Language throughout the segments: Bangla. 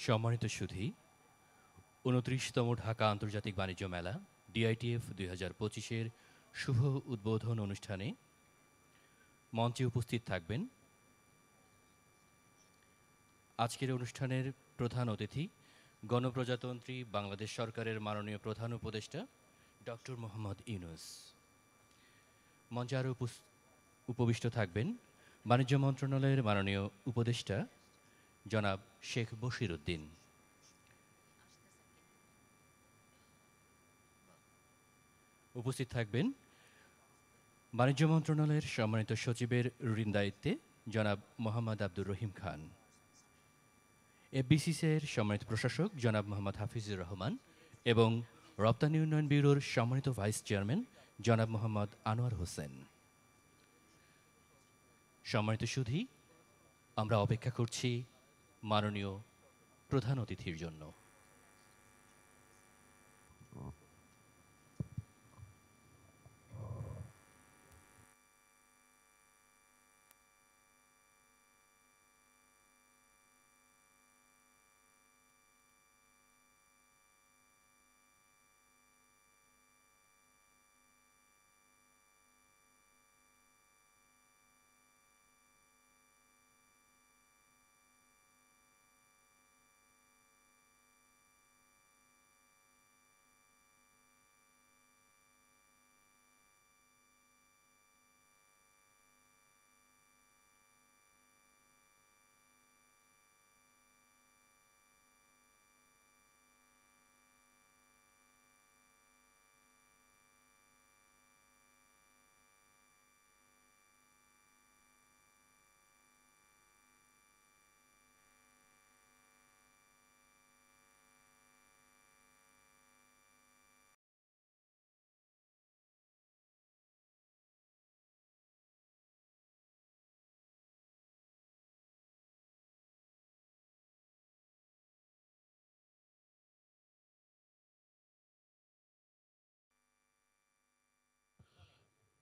সম্মানিত সুধী, ২৯তম ঢাকা আন্তর্জাতিক বাণিজ্য মেলা ডিআইটিএফ ২০২৫-এর শুভ উদ্বোধন অনুষ্ঠানে মঞ্চে উপস্থিত থাকবেন আজকের অনুষ্ঠানের প্রধান অতিথি গণপ্রজাতন্ত্রী বাংলাদেশ সরকারের মাননীয় প্রধান উপদেষ্টা ডক্টর মোহাম্মদ ইউনূস। মঞ্চে আরও উপবিষ্ট থাকবেন বাণিজ্য মন্ত্রণালয়ের মাননীয় উপদেষ্টা জনাব শেখ বশির উদ্দিন। উপস্থিত থাকবেন বাণিজ্য মন্ত্রণালয়ের সম্মানিত সচিবের রুটিন দায়িত্বে জনাব মোহাম্মদ আব্দুর রহিম খান, এফবিসিসিআইয়ের সম্মানিত প্রশাসক জনাব মোহাম্মদ হাফিজুর রহমান এবং রপ্তানি উন্নয়ন ব্যুরোর সম্মানিত ভাইস চেয়ারম্যান জনাব মোহাম্মদ আনোয়ার হোসেন। সম্মানিত সুধী, আমরা অপেক্ষা করছি মাননীয় প্রধান অতিথির জন্য।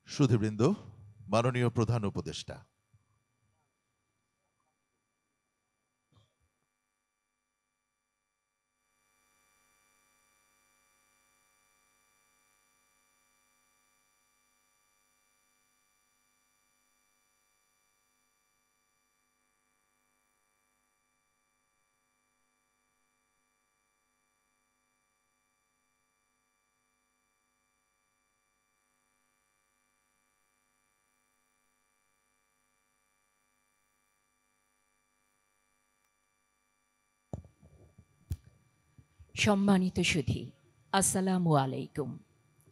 সুধীবৃন্দ, মাননীয় প্রধান উপদেষ্টা, সম্মানিত সুধী, আসসালামু আলাইকুম।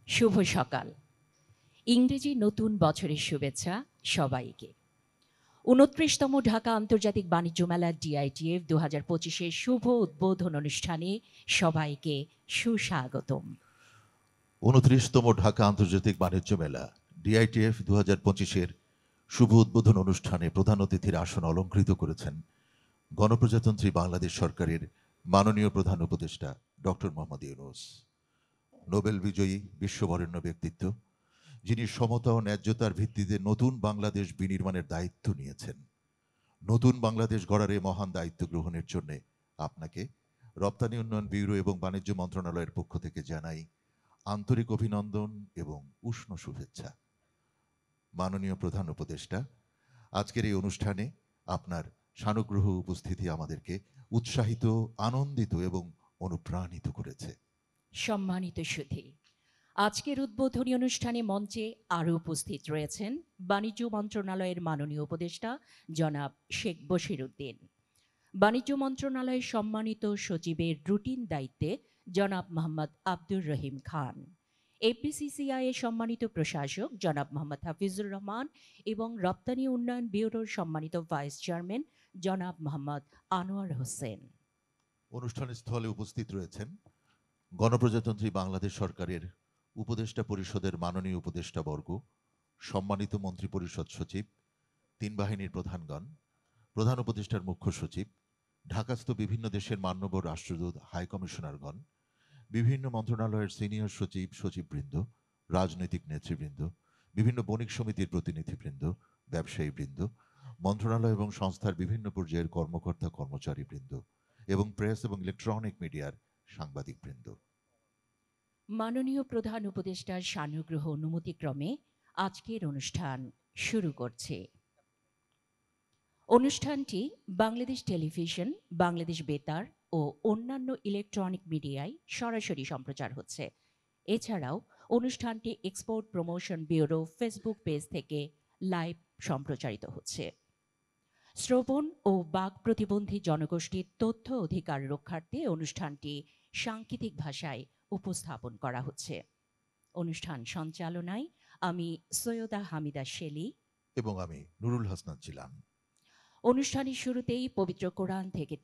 শুভ সকাল। ইংরেজি নতুন বছরের শুভেচ্ছা সবাইকে। ২৯তম ঢাকা আন্তর্জাতিক বাণিজ্য মেলা ডিআইটিএফ ২০২৫-এর শুভ উদ্বোধন অনুষ্ঠানে সবাইকে সুস্বাগতম। ২৯তম ঢাকা আন্তর্জাতিক বাণিজ্য মেলা ডিআইটিএফ ২০২৫-এর শুভ উদ্বোধন অনুষ্ঠানে প্রধান অতিথির আসন অলঙ্কৃত করেছেন গণপ্রজাতন্ত্রী বাংলাদেশ সরকারের মাননীয় প্রধান উপদেষ্টা ডক্টর মোহাম্মদ ইউনূস। নোবেল বিজয়ী বিশ্ববরেণ্য ব্যক্তিত্ব, যিনি সমতা ও ন্যায্যতার ভিত্তিতে নতুন বাংলাদেশ বিনির্মাণের দায়িত্ব নিয়েছেন। নতুন বাংলাদেশ গড়ার এই মহান দায়িত্ব গ্রহণের জন্য আপনাকে রপ্তানি উন্নয়ন ব্যুরো এবং বাণিজ্য মন্ত্রণালয়ের পক্ষ থেকে জানাই আন্তরিক অভিনন্দন এবং উষ্ণ শুভেচ্ছা। মাননীয় প্রধান উপদেষ্টা, আজকের এই অনুষ্ঠানে আপনার সানুগ্রহ উপস্থিতি আমাদেরকে উৎসাহিত, আনন্দিত এবং অনুপ্রাণিত করেছে। সম্মানিত সুধী, আজকের উদ্বোধনী অনুষ্ঠানে মঞ্চে আরও উপস্থিত রয়েছেন বাণিজ্য মন্ত্রণালয়ের মাননীয় উপদেষ্টা জনাব শেখ বশির উদ্দিন, বাণিজ্য মন্ত্রণালয়ের সম্মানিত সচিবের রুটিন দায়িত্বে জনাব মোহাম্মদ আব্দুর রহিম খান, এফবিসিসিআই এর সম্মানিত প্রশাসক জনাব মোহাম্মদ হাফিজুর রহমান এবং রপ্তানি উন্নয়ন ব্যুরোর সম্মানিত ভাইস চেয়ারম্যান জনাব মোহাম্মদ আনোয়ার হোসেন। অনুষ্ঠানের স্থলে উপস্থিত রয়েছেন গণপ্রজাতন্ত্রী বাংলাদেশ সরকারের উপদেষ্টা পরিষদের মাননীয় উপদেষ্টাবর্গ, সম্মানিত মন্ত্রিপরিষদ সচিব, তিন বাহিনীর প্রধানগণ, প্রধান উপদেষ্টার মুখ্য সচিব, ঢাকাস্থ বিভিন্ন দেশের মান্যবর রাষ্ট্রদূত, হাই কমিশনারগণ, বিভিন্ন মন্ত্রণালয়ের সিনিয়র সচিব, সচিববৃন্দ, রাজনৈতিক নেতৃবৃন্দ, বিভিন্ন বণিক সমিতির প্রতিনিধিবৃন্দ, ব্যবসায়ীবৃন্দ, মন্ত্রণালয় এবং সংস্থার বিভিন্ন পর্যায়ের কর্মকর্তা কর্মচারীবৃন্দ এবং প্রেস এবং ইলেকট্রনিক মিডিয়ার সাংবাদিকবৃন্দ। মাননীয় প্রধান উপদেষ্টার সানুগ্রহ অনুমতিক্রমে আজকের অনুষ্ঠান শুরু করছে। অনুষ্ঠানটি বাংলাদেশ টেলিভিশন, বাংলাদেশ বেতার ও অন্যান্য ইলেকট্রনিক মিডিয়ায় সরাসরি সম্প্রচার হচ্ছে। এছাড়াও অনুষ্ঠানটি export promotion bureau Facebook page থেকে লাইভ সম্প্রচারিত হচ্ছে। শ্রবণ ও বাক প্রতিবন্ধী জনগোষ্ঠীর তথ্য অধিকার রক্ষার্থে অনুষ্ঠানটি সাংকেতিক ভাষায় উপস্থাপন করা হচ্ছে। অনুষ্ঠান সঞ্চালনায় আমি সৈয়দা হামিদা শেলি এবং আমি নুরুল হাসনাত জিলান। অনুষ্ঠানের শুরুতেই পবিত্র কোরআন থেকে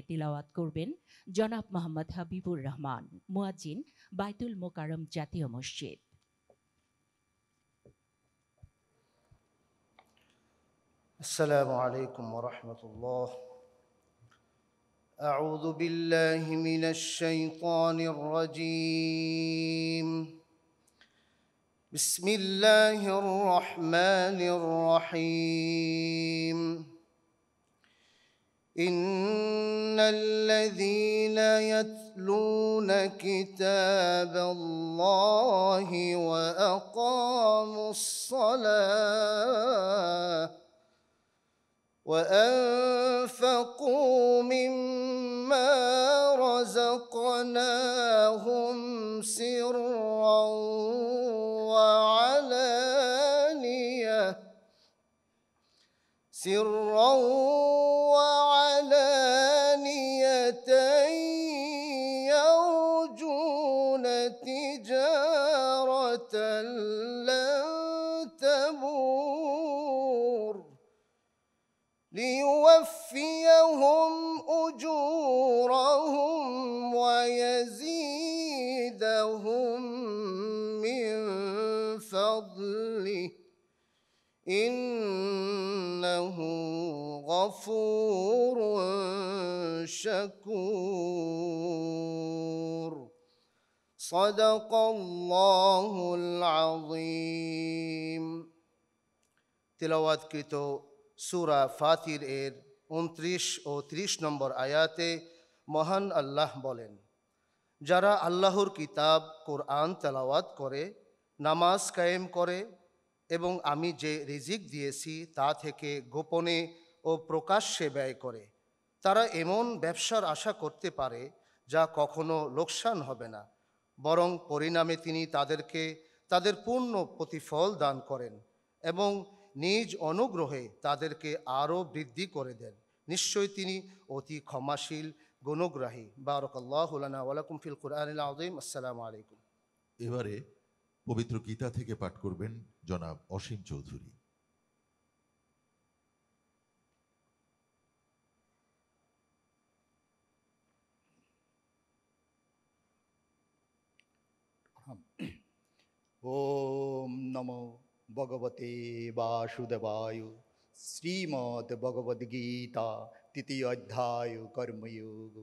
তিলাওয়াত করবেন জনাব মোহাম্মদ হাবিবুর রহমান, মুয়াজ্জিন, বাইতুল মোকাররম জাতীয় মসজিদ। السلام عليكم ورحمة الله. أعوذ بالله من الشيطان الرجيم. بسم الله الرحمن الرحيم. إن الذين يتلون كتاب الله وأقاموا الصلاة وأنفقوا مما رزقناهم سرا وعلانية يرجون تجارة لن تبور ليوفيهم أجورهم ويزيدهم من فضله إنه غفور شكور صدق الله العظيم. তিলাওয়াতকৃত সূরা ফাতির এর 29 ও 30 নম্বর আয়াতে মহান আল্লাহ বলেন, যারা আল্লাহর কিতাব কোরআন তেলাওয়াত করে, নামাজ কায়েম করে এবং আমি যে রিজিক দিয়েছি তা থেকে গোপনে ও প্রকাশ্যে ব্যয় করে, তারা এমন ব্যবসার আশা করতে পারে যা কখনো লোকসান হবে না, বরং পরিণামে তিনি তাদেরকে তাদের পূর্ণ প্রতিফল দান করেন এবং নিজ অনুগ্রহে তাদেরকে আরও বৃদ্ধি করে দেন। নিশ্চয়ই তিনি অতি ক্ষমাশীল, গুণগ্রাহী। বারাকাল্লাহু লানা ওয়া লাকুম ফিল কুরআনিল আযীম। আসসালামু আলাইকুম। এবারে পবিত্র গীতা থেকে পাঠ করবেন জনাব অসীম চৌধুরী। ওম নমো ভগবতে বাসুদেবায়। শ্রীমদ্ ভগবদ গীতা তৃতীয় অধ্যায় কর্মযোগ।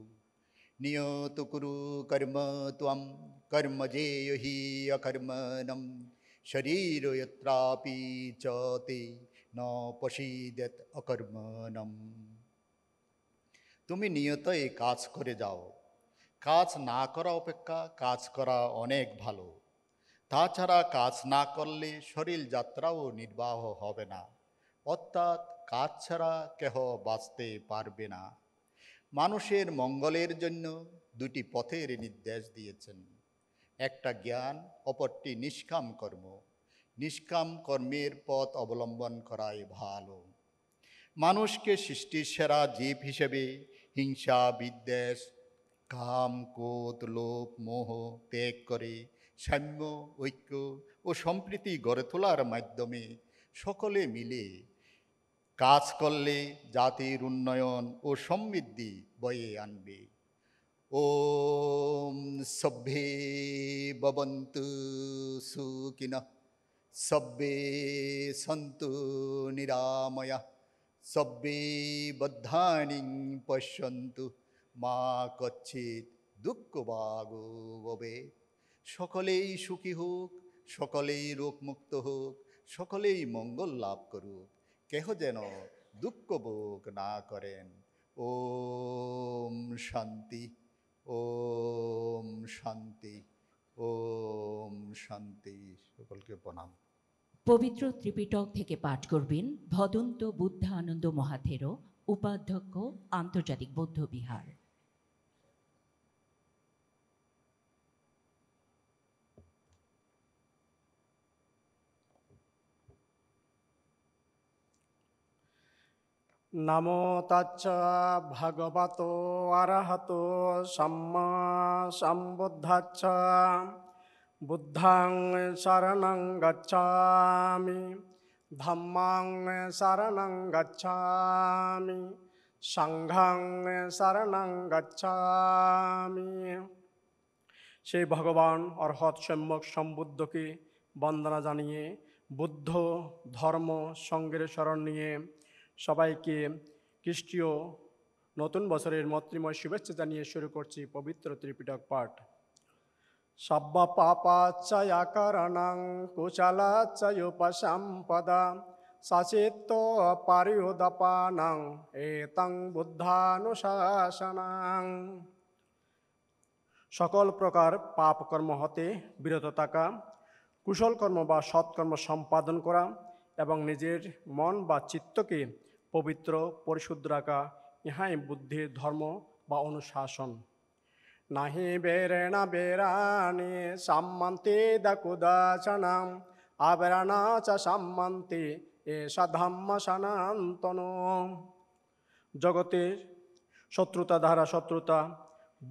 নিয়ত কুরু কর্ম ত্বম কর্ম জেয় হি অকর্মণম শরীর যত্রাপি চ তে ন পশীদেত অকর্মণম। তুমি নিয়ত এই কাজ করে যাও, কাজ না করা অপেক্ষা কাজ করা অনেক ভালো। তাছাড়া কাজ না করলে শরীর যাত্রাও নির্বাহ হবে না, অর্থাৎ কাজ ছাড়া কেহ বাঁচতে পারবে না। মানুষের মঙ্গলের জন্য দুটি পথের নির্দেশ দিয়েছেন, একটা জ্ঞান, অপরটি নিষ্কাম কর্ম। নিষ্কাম কর্মের পথ অবলম্বন করাই ভালো। মানুষকে সৃষ্টির সেরা জীব হিসেবে হিংসা, বিদ্বেষ, কাম, ক্রোধ, লোভ, মোহ ত্যাগ করে সাম্য, ঐক্য ও সম্প্রীতি গড়ে তোলার মাধ্যমে সকলে মিলে কাজ করলে জাতির উন্নয়ন ও সমৃদ্ধি বয়ে আনবে। ওম সভ্যে ভবন্তু সুখিনঃ, সব্বে সন্তু নিরাময়াঃ, সব্বে বদ্ধানি পশ্যন্তু, মা কচ্চিৎ দুঃখভাগো ভবেৎ। সকলেই সুখী হোক, সকলেই রোগমুক্ত হোক, সকলেই মঙ্গল লাভ করুক, কেহ যেন দুঃখ ভোগ না করেন। ওম শান্তি, ওম শান্তি, ওম শান্তি। সকলকে প্রণাম। পবিত্র ত্রিপিটক থেকে পাঠ করবেন ভদন্ত বুদ্ধানন্দ মহাথেরো, উপাধ্যক্ষ, আন্তর্জাতিক বৌদ্ধ বিহার। নমো তচ্চ ভগবতো অরহতো সম্মা সম্বুদ্ধচ্ছ। বুদ্ধং শরণং গচ্ছামি, ধম্মং শরণং গচ্ছামি, সংঘং শরণং গচ্ছামি। সেই ভগবান অর্হৎ সম্যক সম্বুদ্ধকে বন্দনা জানিয়ে বুদ্ধ ধর্ম সঙ্গের শরণ নিয়ে সবাইকে খ্রিস্টীয় নতুন বছরের মৈত্রীময় শুভেচ্ছা জানিয়ে শুরু করছি পবিত্র ত্রিপিটক পাঠ। সব্য পাপাচ্ছয়া কারণং কুশলাচ্ছয়োপসম্পদা সচিত্ত পারিউদপানং এতং বুদ্ধানুশাসনং। সকল প্রকার পাপ কর্ম হতে বিরত থাকা, কুশল কর্ম বা সৎকর্ম সম্পাদন করা এবং নিজের মন বা চিত্তকে পবিত্র পরিশুদ্ধ রাখা, ইহাই বুদ্ধির ধর্ম বা অনুশাসন। নাহি বেরেণ বেরানি সম্মন্তি দকুদাচনং আবরণা চ সম্মন্তি এষা ধম্ম সনাতন। জগতের শত্রুতা দ্বারা শত্রুতা,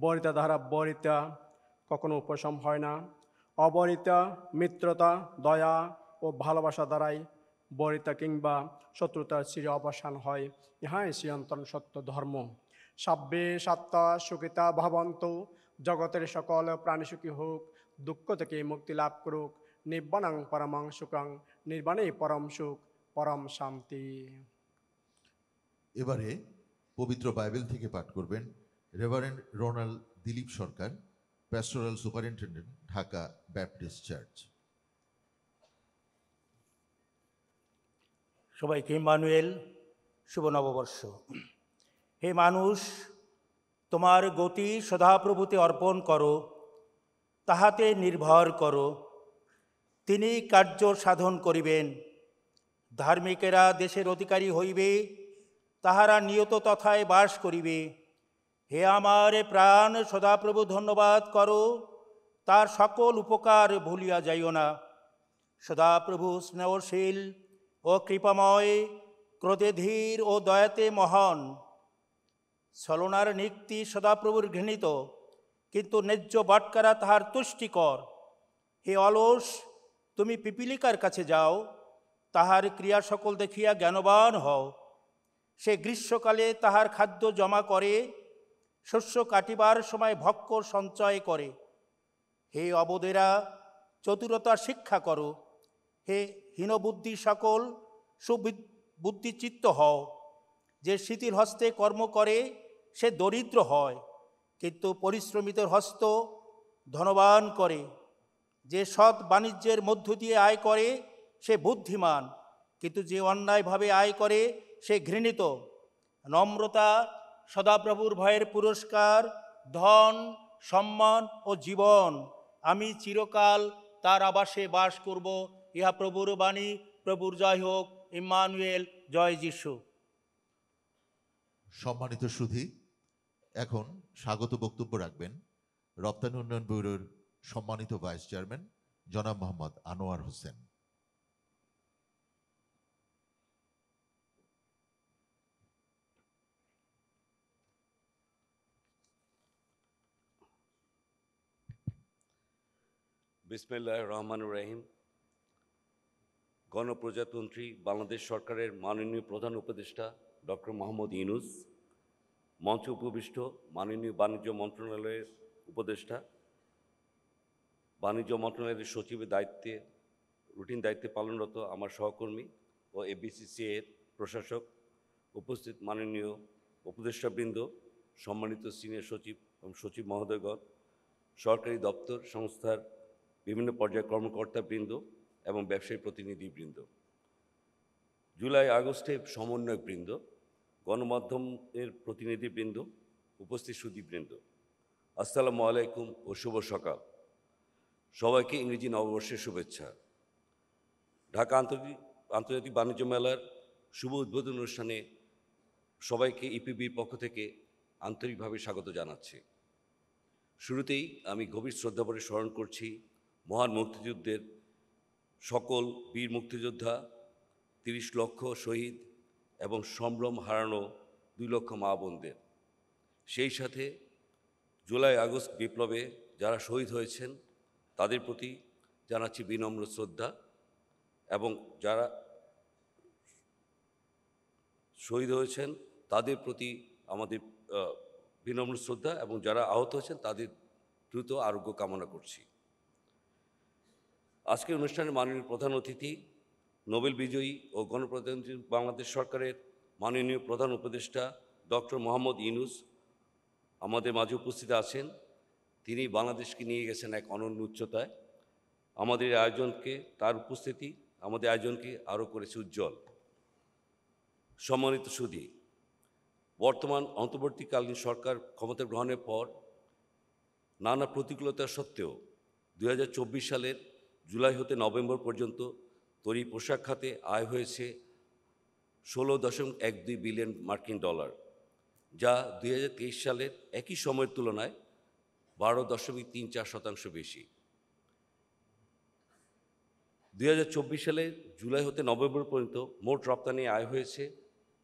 বরিতা দ্বারা বরিতা কখনো উপশম হয় না। অবরিতা, মিত্রতা, দয়া ও ভালোবাসা দ্বারাই বরিতা কিংবা শত্রুতার চির অবসান হয়। ইহাই চিরন্তন সত্য ধর্ম। সব্যে সত্তা সুখিতা ভবন্তু, জগতের সকল প্রাণী সুখী হোক, দুঃখ থেকে মুক্তি লাভ করুক। নির্বাণং পরমং সুখং, নির্বাণেই পরম সুখ, পরম শান্তি। এবারে পবিত্র বাইবেল থেকে পাঠ করবেন Reverend Ronald Dilip Sarkar, pastoral superintendent, Dhaka Baptist church. সবাইকে ইম্মানুয়েল, শুভ নববর্ষ। হে মানুষ, তোমার গতি সদাপ্রভুতে অর্পণ করো, তাহাতে নির্ভর করো। তিনি কার্য সাধন করিবেন। ধার্মিকেরা দেশের অধিকারী হইবে, তাহারা নিয়ত তথায় বাস করিবে। হে আমার প্রাণ, সদাপ্রভু ধন্যবাদ করো, তার সকল উপকার ভুলিয়া যাইও না। সদাপ্রভু স্নেহশীল ও কৃপাময়, ক্রোধে ধীর ও দয়াতে মহান। ছলনার নিক্তি সদাপ্রভুর ঘৃণিত, কিন্তু ন্যায্য বাটকারা তাহার তুষ্টিকর। হে অলস, তুমি পিপীলিকার কাছে যাও, তাহার ক্রিয়া সকল দেখিয়া জ্ঞানবান হও। সে গ্রীষ্মকালে তাহার খাদ্য জমা করে, শস্য কাটিবার সময় ভক্ষ সঞ্চয় করে। হে অবদেরা, চতুরতা শিক্ষা করো। হে হীনবুদ্ধি সকল, সুবুদ্ধিচিত্ত হও। যে শিথিল হস্তে কর্ম করে সে দরিদ্র হয়, কিন্তু পরিশ্রমিতের হস্ত ধনবান করে। যে সৎ বাণিজ্যের মধ্য দিয়ে আয় করে সে বুদ্ধিমান, কিন্তু যে অন্যায়ভাবে আয় করে সে ঘৃণিত। নম্রতা সদাপ্রভুর ভয়ের পুরস্কার, ধন, সম্মান ও জীবন। আমি চিরকাল তার আবাসে বাস করব। ইহা প্রভুর বাণী। প্রভুর জয় হোক। ইম্মানুয়েল, জয় যিশু। সম্মানিত সুধী, এখন স্বাগত বক্তব্য রাখবেন রপ্তানি উন্নয়ন ব্যুরোর সম্মানিত ভাইস চেয়ারম্যান জনাব মোহাম্মদ আনোয়ার হোসেন। বিসমিল্লাহির রহমানির রহিম। গণপ্রজাতন্ত্রী বাংলাদেশ সরকারের মাননীয় প্রধান উপদেষ্টা ডক্টর মোহাম্মদ ইউনূস, মঞ্চে উপবিষ্ট মাননীয় বাণিজ্য মন্ত্রণালয়ের উপদেষ্টা, বাণিজ্য মন্ত্রণালয়ের সচিবের দায়িত্বে রুটিন দায়িত্বে পালনরত আমার সহকর্মী ও এফবিসিসিআই এর প্রশাসক, উপস্থিত মাননীয় উপদেষ্টাবৃন্দ, সম্মানিত সিনিয়র সচিব এবং সচিব মহোদয়গণ, সরকারি দপ্তর সংস্থার বিভিন্ন পর্যায়ের কর্মকর্তাবৃন্দ এবং ব্যবসায়ী প্রতিনিধিবৃন্দ, জুলাই আগস্টে সমন্বয়কবৃন্দ, গণমাধ্যমের প্রতিনিধিবৃন্দ, উপস্থিত সুধীবৃন্দ, আসসালামু আলাইকুম ও শুভ সকাল। সবাইকে ইংরেজি নববর্ষের শুভেচ্ছা। ঢাকা আন্তর্জাতিক বাণিজ্য মেলার শুভ উদ্বোধন অনুষ্ঠানে সবাইকে ইপিবির পক্ষ থেকে আন্তরিকভাবে স্বাগত জানাচ্ছি। শুরুতেই আমি গভীর শ্রদ্ধাভরে স্মরণ করছি মহান মুক্তিযুদ্ধের সকল বীর মুক্তিযোদ্ধা, 30 লক্ষ শহীদ এবং সম্ভ্রম হারানো 2 লক্ষ মা বোনদের। সেই সাথে জুলাই আগস্ট বিপ্লবে যারা শহীদ হয়েছেন তাদের প্রতি জানাচ্ছি বিনম্র শ্রদ্ধা, এবং যারা শহীদ হয়েছেন তাদের প্রতি আমাদের বিনম্র শ্রদ্ধা, এবং যারা আহত হয়েছেন তাদের দ্রুত আরোগ্য কামনা করছি। আজকের অনুষ্ঠানের মাননীয় প্রধান অতিথি, নোবেল বিজয়ী ও গণপ্রজাতন্ত্রী বাংলাদেশ সরকারের মাননীয় প্রধান উপদেষ্টা ডক্টর মোহাম্মদ ইউনূস আমাদের মাঝে উপস্থিত আছেন। তিনি বাংলাদেশকে নিয়ে গেছেন এক অনন্য উচ্চতায়। আমাদের আয়োজনকে, তার উপস্থিতি আমাদের আয়োজনকে আরও করেছে উজ্জ্বল। সম্মানিত সুধী, বর্তমান অন্তর্বর্তীকালীন সরকার ক্ষমতা গ্রহণের পর নানা প্রতিকূলতা সত্ত্বেও 2024 সালের জুলাই হতে নভেম্বর পর্যন্ত তৈরি পোশাক খাতে আয় হয়েছে 16.12 বিলিয়ন মার্কিন ডলার, যা 2023 সালের একই সময়ের তুলনায় 12.34% বেশি। 2024 সালের জুলাই হতে নভেম্বর পর্যন্ত মোট রপ্তানি আয় হয়েছে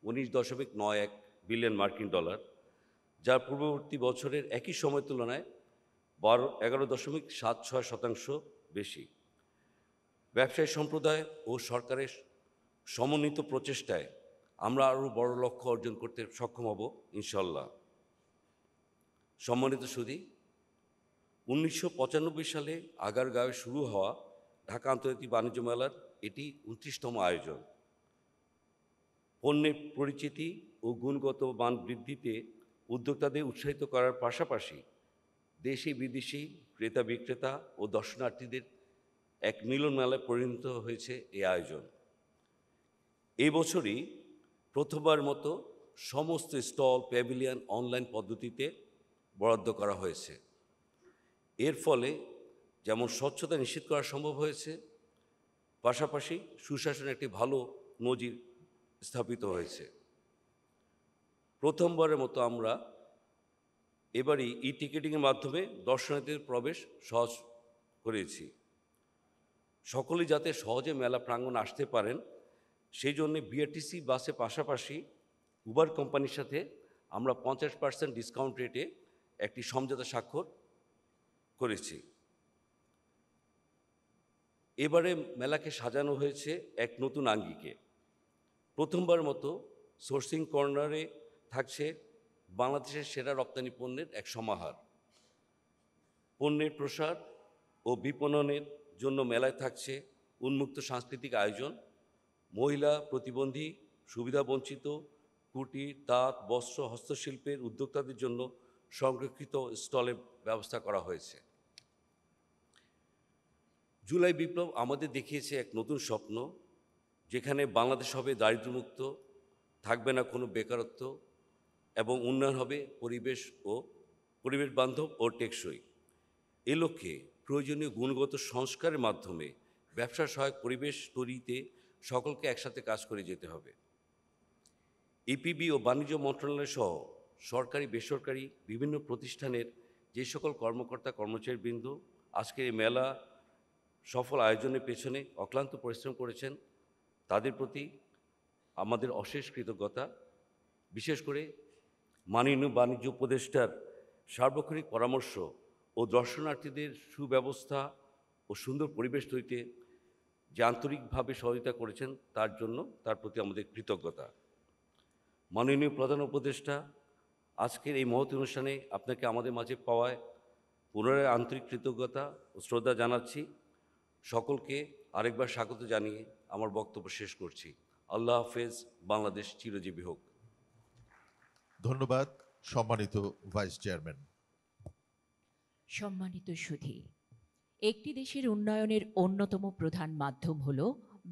19.91 বিলিয়ন মার্কিন ডলার, যা পূর্ববর্তী বছরের একই সময়ের তুলনায় 11.76% বেশি। ব্যবসায়ী সম্প্রদায় ও সরকারের সমন্বিত প্রচেষ্টায় আমরা আরও বড় লক্ষ্য অর্জন করতে সক্ষম হব ইনশাল্লাহ। সম্মানিত সুধী, 1995 সালে আগারগাঁওয়ে শুরু হওয়া ঢাকা আন্তর্জাতিক বাণিজ্য মেলার এটি 29তম আয়োজন। পণ্যের পরিচিতি ও গুণগত মান বৃদ্ধিতে উদ্যোক্তাদের উৎসাহিত করার পাশাপাশি দেশি বিদেশি ক্রেতা বিক্রেতা ও দর্শনার্থীদের এক মিলন মেলায় পরিণত হয়েছে এই আয়োজন। এই বছরই প্রথমবার মতো সমস্ত স্টল, প্যাভিলিয়ন অনলাইন পদ্ধতিতে বরাদ্দ করা হয়েছে। এর ফলে যেমন স্বচ্ছতা নিশ্চিত করা সম্ভব হয়েছে, পাশাপাশি সুশাসনের একটি ভালো নজির স্থাপিত হয়েছে। প্রথমবারের মতো আমরা এবারই টিকেটিংয়ের মাধ্যমে দর্শনার্থীদের প্রবেশ সহজ করেছি। সকলেই যাতে সহজে মেলা প্রাঙ্গণ আসতে পারেন সেই জন্যে বিআরটিসি বাসের পাশাপাশি উবার কোম্পানির সাথে আমরা 50% ডিসকাউন্ট রেটে একটি সমঝোতা স্বাক্ষর করেছি। এবারে মেলাকে সাজানো হয়েছে এক নতুন আঙ্গিকে। প্রথমবার মতো সোর্সিং কর্নারে থাকছে বাংলাদেশের সেরা রপ্তানি পণ্যের এক সমাহার। পণ্যের প্রসার ও বিপণনের জন্য মেলায় থাকছে উন্মুক্ত সাংস্কৃতিক আয়োজন, মহিলা প্রতিবন্ধী, সুবিধাবঞ্চিত, কুটির, তাঁত, বস্ত্র, হস্তশিল্পের উদ্যোক্তাদের জন্য সংরক্ষিত স্টলের ব্যবস্থা করা হয়েছে। জুলাই বিপ্লব আমাদের দেখিয়েছে এক নতুন স্বপ্ন, যেখানে বাংলাদেশ হবে দারিদ্র্যমুক্ত, থাকবে না কোনো বেকারত্ব, এবং উন্নয়ন হবে পরিবেশ বান্ধব ও টেকসই। এ লক্ষ্যে প্রয়োজনীয় গুণগত সংস্কারের মাধ্যমে ব্যবসা সহায়ক পরিবেশ তৈরিতে সকলকে একসাথে কাজ করে যেতে হবে। ইপিবি ও বাণিজ্য মন্ত্রণালয় সহ সরকারি বেসরকারি বিভিন্ন প্রতিষ্ঠানের যে সকল কর্মকর্তা কর্মচারীবৃন্দ আজকের এই মেলা সফল আয়োজনের পেছনে অক্লান্ত পরিশ্রম করেছেন, তাদের প্রতি আমাদের অশেষ কৃতজ্ঞতা। বিশেষ করে মাননীয় বাণিজ্য উপদেষ্টার সার্বক্ষণিক পরামর্শ ও দর্শনার্থীদের সুব্যবস্থা ও সুন্দর পরিবেশ তৈরিতে যে আন্তরিকভাবে সহযোগিতা করেছেন তার জন্য তার প্রতি আমাদের কৃতজ্ঞতা। মাননীয় প্রধান উপদেষ্টা, আজকের এই মহৎ অনুষ্ঠানে আপনাকে আমাদের মাঝে পাওয়ায় পুনরায় আন্তরিক কৃতজ্ঞতা ও শ্রদ্ধা জানাচ্ছি। সকলকে আরেকবার স্বাগত জানিয়ে আমার বক্তব্য শেষ করছি। আল্লাহ হাফেজ, বাংলাদেশ চিরজীবী হোক। ধন্যবাদ সম্মানিত ভাইস চেয়ারম্যান। সম্মানিত সুধী, একটি দেশের উন্নয়নের অন্যতম প্রধান মাধ্যম হল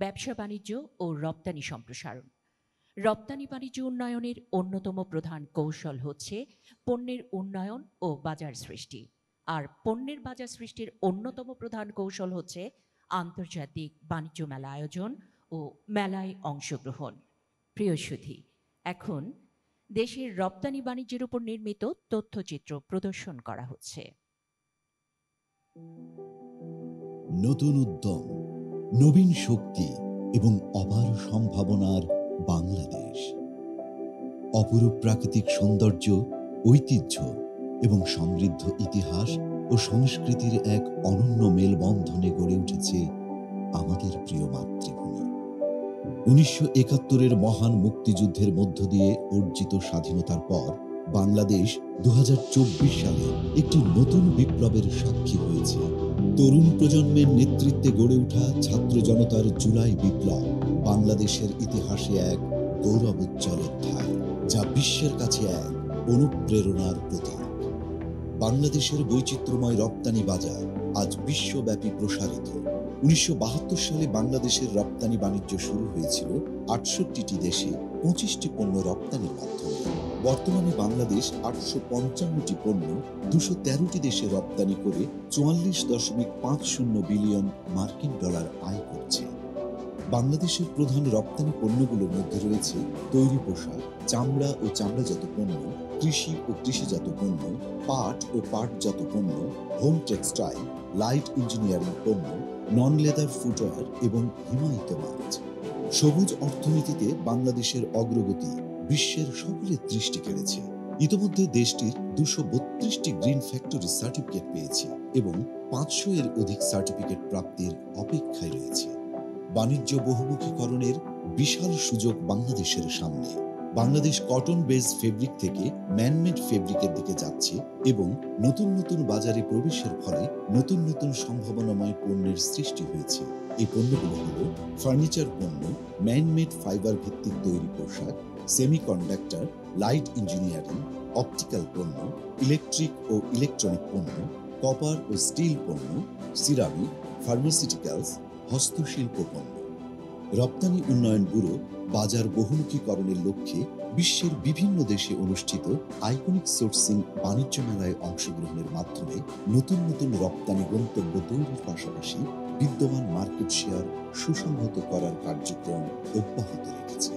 ব্যবসা বাণিজ্য ও রপ্তানি সম্প্রসারণ। রপ্তানি বাণিজ্য উন্নয়নের অন্যতম প্রধান কৌশল হচ্ছে পণ্যের উন্নয়ন ও বাজার সৃষ্টি। আর পণ্যের বাজার সৃষ্টির অন্যতম প্রধান কৌশল হচ্ছে আন্তর্জাতিক বাণিজ্য মেলা আয়োজন ও মেলায় অংশগ্রহণ। প্রিয় সুধী, এখন দেশের রপ্তানি বাণিজ্যের উপর নির্মিত তথ্যচিত্র প্রদর্শন করা হচ্ছে। নতুন উদ্যম, নবীন শক্তি এবং অপার সম্ভাবনার বাংলাদেশ। অপরূপ প্রাকৃতিক সৌন্দর্য, ঐতিহ্য এবং সমৃদ্ধ ইতিহাস ও সংস্কৃতির এক অনন্য মেলবন্ধনে গড়ে উঠেছে আমাদের প্রিয় মাতৃভূমি। 1971-এর মহান মুক্তিযুদ্ধের মধ্য দিয়ে অর্জিত স্বাধীনতার পর বাংলাদেশ 2024 সালে একটি নতুন বিপ্লবের সাক্ষী হয়েছে। তরুণ প্রজন্মের নেতৃত্বে গড়ে ওঠা ছাত্র জনতার জুলাই বিপ্লব বাংলাদেশের ইতিহাসে এক গৌরবোজ্জ্বল অধ্যায়, যা বিশ্বের কাছে এক অনুপ্রেরণার প্রতীক। বাংলাদেশের বৈচিত্র্যময় রপ্তানি বাজার আজ বিশ্বব্যাপী প্রসারিত। 1972 সালে বাংলাদেশের রপ্তানি বাণিজ্য শুরু হয়েছিল 68টি দেশে 25টি পণ্য রপ্তানির মাধ্যমে। বর্তমানে বাংলাদেশ 855টি পণ্য 213টি দেশে রপ্তানি করে 44.50 বিলিয়ন মার্কিন ডলার আয় করছে। বাংলাদেশের প্রধান রপ্তানি পণ্যগুলোর মধ্যে রয়েছে তৈরি পোশাক, চামড়া ও চামড়াজাত পণ্য, কৃষি ও কৃষিজাত পণ্য, পাট ও পাটজাত পণ্য, হোম টেক্সটাইল, লাইট ইঞ্জিনিয়ারিং পণ্য, নন লেদার ফুটওয়্যার এবং হিমায়িত মাছ। সবুজ অর্থনীতিতে বাংলাদেশের অগ্রগতি বিশ্বের সকলের দৃষ্টি কেড়েছে। ইতোমধ্যে দেশটির 232টি গ্রিন ফ্যাক্টরি সার্টিফিকেট পেয়েছে এবং 500-এর অধিক সার্টিফিকেট প্রাপ্তির অপেক্ষায় রয়েছে। বাণিজ্য বহুমুখীকরণের বিশাল সুযোগ বাংলাদেশের সামনে। বাংলাদেশ কটন বেস ফেব্রিক থেকে ম্যানমেড ফেব্রিকের দিকে যাচ্ছে এবং নতুন নতুন বাজারে প্রবেশের ফলে নতুন নতুন সম্ভাবনাময় পণ্যের সৃষ্টি হয়েছে। এই পণ্যগুলো হলো ফার্নিচার পণ্য, ম্যানমেড ফাইবার ভিত্তিক তৈরি পোশাক, সেমিকন্ডাক্টর, লাইট ইঞ্জিনিয়ারিং, অপটিক্যাল পণ্য, ইলেকট্রিক ও ইলেকট্রনিক পণ্য, কপার ও স্টিল পণ্য, সিরামিক, ফার্মাসিউটিক্যালস, হস্তশিল্প পণ্য। রপ্তানি উন্নয়ন ব্যুরো বাজার বহুমুখীকরণের লক্ষ্যে বিশ্বের বিভিন্ন দেশে অনুষ্ঠিত আইকনিক সোর্সিং বাণিজ্য মেলায় অংশগ্রহণের মাধ্যমে নতুন নতুন রপ্তানি গন্তব্য তৈরির পাশাপাশি বিদ্যমান মার্কেট শেয়ার সুসংহত করার কার্যক্রম অব্যাহত রেখেছে।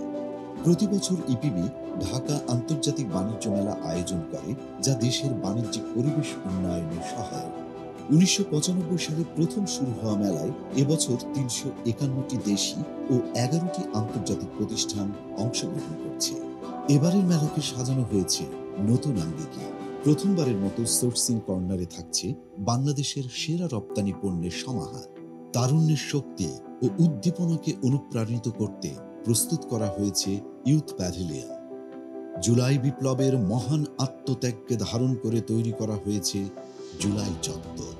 প্রতি বছর ইপিবি ঢাকা আন্তর্জাতিক বাণিজ্য মেলা আয়োজন করে, যা দেশের বাণিজ্যিক পরিবেশ উন্নয়নে সহায়ক। 1995 সালে প্রথম শুরু হওয়া মেলায় এবছর 351টি দেশি ও 11টি আন্তর্জাতিক প্রতিষ্ঠান অংশগ্রহণ করছে। এবারের মেলাকে সাজানো হয়েছে নতুন আঙ্গিকে। প্রথমবারের মতো সোর্সিং কর্নারে থাকছে বাংলাদেশের সেরা রপ্তানি পণ্যের সমাহার। তারুণ্যের শক্তি ও উদ্দীপনাকে অনুপ্রাণিত করতে প্রস্তুত করা হয়েছে ইউথ প্যাভিলিয়ন। জুলাই বিপ্লবের মহান আত্মত্যাগকে ধারণ করে তৈরি করা হয়েছে জুলাই চত্বর।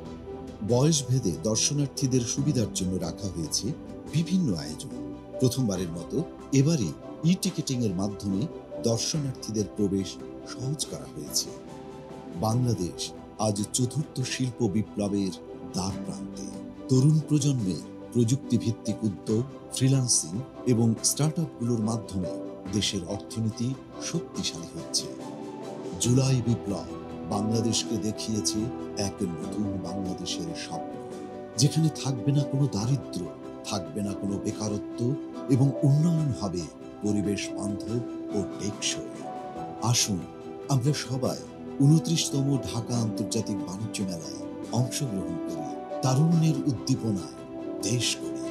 বয়সভেদে দর্শনার্থীদের সুবিধার জন্য রাখা হয়েছে বিভিন্ন আয়োজন। প্রথমবারের মতো এবারে ই-টিকেটিং এর মাধ্যমে দর্শনার্থীদের প্রবেশ সহজ করা হয়েছে। বাংলাদেশ আজ চতুর্থ শিল্প বিপ্লবের দ্বার প্রান্তে। তরুণ প্রজন্মের প্রযুক্তিভিত্তিক উদ্যোগ, ফ্রিল্যান্সিং এবং স্টার্টআপগুলোর মাধ্যমে দেশের অর্থনীতি শক্তিশালী হচ্ছে। জুলাই বিপ্লব বাংলাদেশকে দেখিয়েছে এক নতুন বাংলাদেশের স্বপ্ন, যেখানে থাকবে না কোনো দারিদ্র্য, থাকবে না কোনো বেকারত্ব এবং উন্নয়ন হবে পরিবেশ বান্ধব ও টেকসই। আসুন আমরা সবাই 29তম ঢাকা আন্তর্জাতিক বাণিজ্য মেলায় অংশগ্রহণ করি, তারুণ্যের উদ্দীপনায় দেশ গড়ি।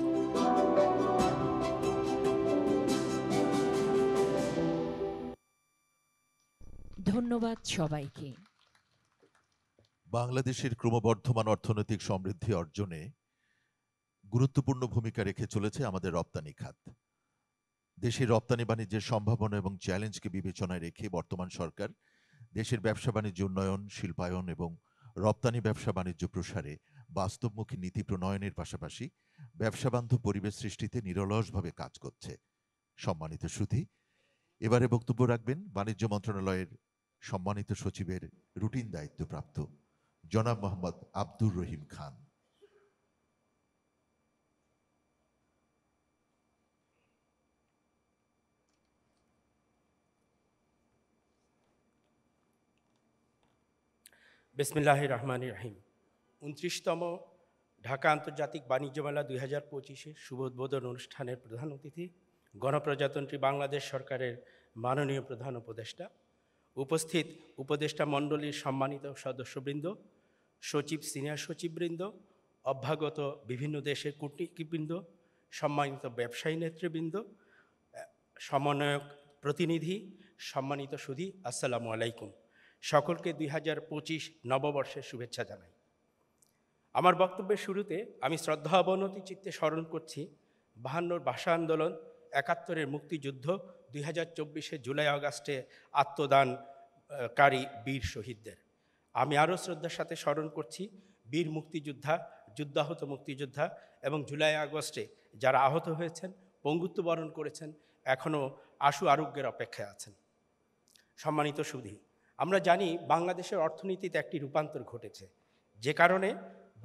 ধন্যবাদ সবাইকে। বাংলাদেশের ক্রমবর্ধমান অর্থনৈতিক সমৃদ্ধি অর্জনে গুরুত্বপূর্ণ ভূমিকা রেখে চলেছে আমাদের রপ্তানি খাত। দেশের রপ্তানি বাণিজ্যের সম্ভাবনা এবং চ্যালেঞ্জকে বিবেচনায় রেখে বর্তমান সরকার দেশের ব্যবসা বাণিজ্য উন্নয়ন, শিল্পায়ন এবং রপ্তানি ব্যবসা বাণিজ্য প্রসারে বাস্তবমুখী নীতি প্রণয়নের পাশাপাশি ব্যবসাবান্ধব পরিবেশ সৃষ্টিতে নিরলসভাবে কাজ করছে। সম্মানিত সুধী, এবারে বক্তব্য রাখবেন বাণিজ্য মন্ত্রণালয়ের সম্মানিত সচিবের রুটিন দায়িত্বপ্রাপ্ত জনাব মোহাম্মদ আব্দুর রহিম খান। বিসমিল্লাহির রহমানির রহিম। 29তম ঢাকা আন্তর্জাতিক বাণিজ্য মেলা 2025-এর শুভ উদ্বোধন অনুষ্ঠানের প্রধান অতিথি গণপ্রজাতন্ত্রী বাংলাদেশ সরকারের মাননীয় প্রধান উপদেষ্টা, উপস্থিত উপদেষ্টা মণ্ডলীর সম্মানিত সদস্যবৃন্দ, সচিব, সিনিয়র সচিববৃন্দ, অভ্যাগত বিভিন্ন দেশের কূটনীতিবৃন্দ, সম্মানিত ব্যবসায়ী নেতৃবৃন্দ, সমন্বয়ক প্রতিনিধি, সম্মানিত সুধী, আসসালামু আলাইকুম। সকলকে 2025 নববর্ষের শুভেচ্ছা জানাই। আমার বক্তব্যের শুরুতে আমি শ্রদ্ধা অবনতি চিত্তে স্মরণ করছি 52 ভাষা আন্দোলন, 71-এর মুক্তিযুদ্ধ, 2024-এ জুলাই আগস্টে আত্মদানকারী বীর শহীদদের। আমি আরও শ্রদ্ধার সাথে স্মরণ করছি বীর মুক্তিযোদ্ধা, যুদ্ধাহত মুক্তিযোদ্ধা এবং জুলাই আগস্টে যারা আহত হয়েছেন, পঙ্গুত্ব বরণ করেছেন, এখনও আশু আরোগ্যের অপেক্ষায় আছেন। সম্মানিত সুধী, আমরা জানি বাংলাদেশের অর্থনীতিতে একটি রূপান্তর ঘটেছে, যে কারণে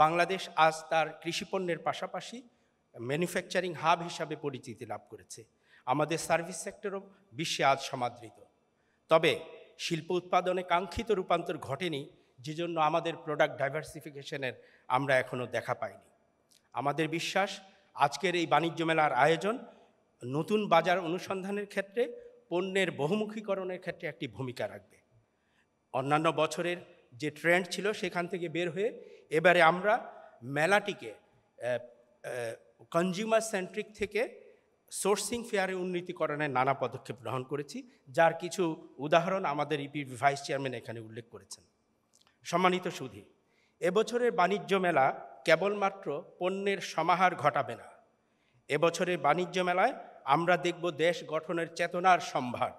বাংলাদেশ আজ তার কৃষিপণ্যের পাশাপাশি ম্যানুফ্যাকচারিং হাব হিসাবে পরিচিতি লাভ করেছে। আমাদের সার্ভিস সেক্টরও বিশ্বে আজ সমাদৃত। তবে শিল্প উৎপাদনে কাঙ্ক্ষিত রূপান্তর ঘটেনি, যেজন্য আমাদের প্রোডাক্ট ডাইভার্সিফিকেশনের আমরা এখনও দেখা পাইনি। আমাদের বিশ্বাস আজকের এই বাণিজ্য মেলার আয়োজন নতুন বাজার অনুসন্ধানের ক্ষেত্রে, পণ্যের বহুমুখীকরণের ক্ষেত্রে একটি ভূমিকা রাখবে। অন্যান্য বছরের যে ট্রেন্ড ছিল সেখান থেকে বের হয়ে এবারে আমরা মেলাটিকে কনজিউমার সেন্ট্রিক থেকে সোর্সিং ফেয়ারে উন্নীতকরণের নানা পদক্ষেপ গ্রহণ করেছি, যার কিছু উদাহরণ আমাদের ইপিবি ভাইস চেয়ারম্যান এখানে উল্লেখ করেছেন। সম্মানিত সুধী, এবছরের বাণিজ্য মেলা কেবলমাত্র পণ্যের সমাহার ঘটাবে না। এবছরের বাণিজ্য মেলায় আমরা দেখব দেশ গঠনের চেতনার সম্ভার।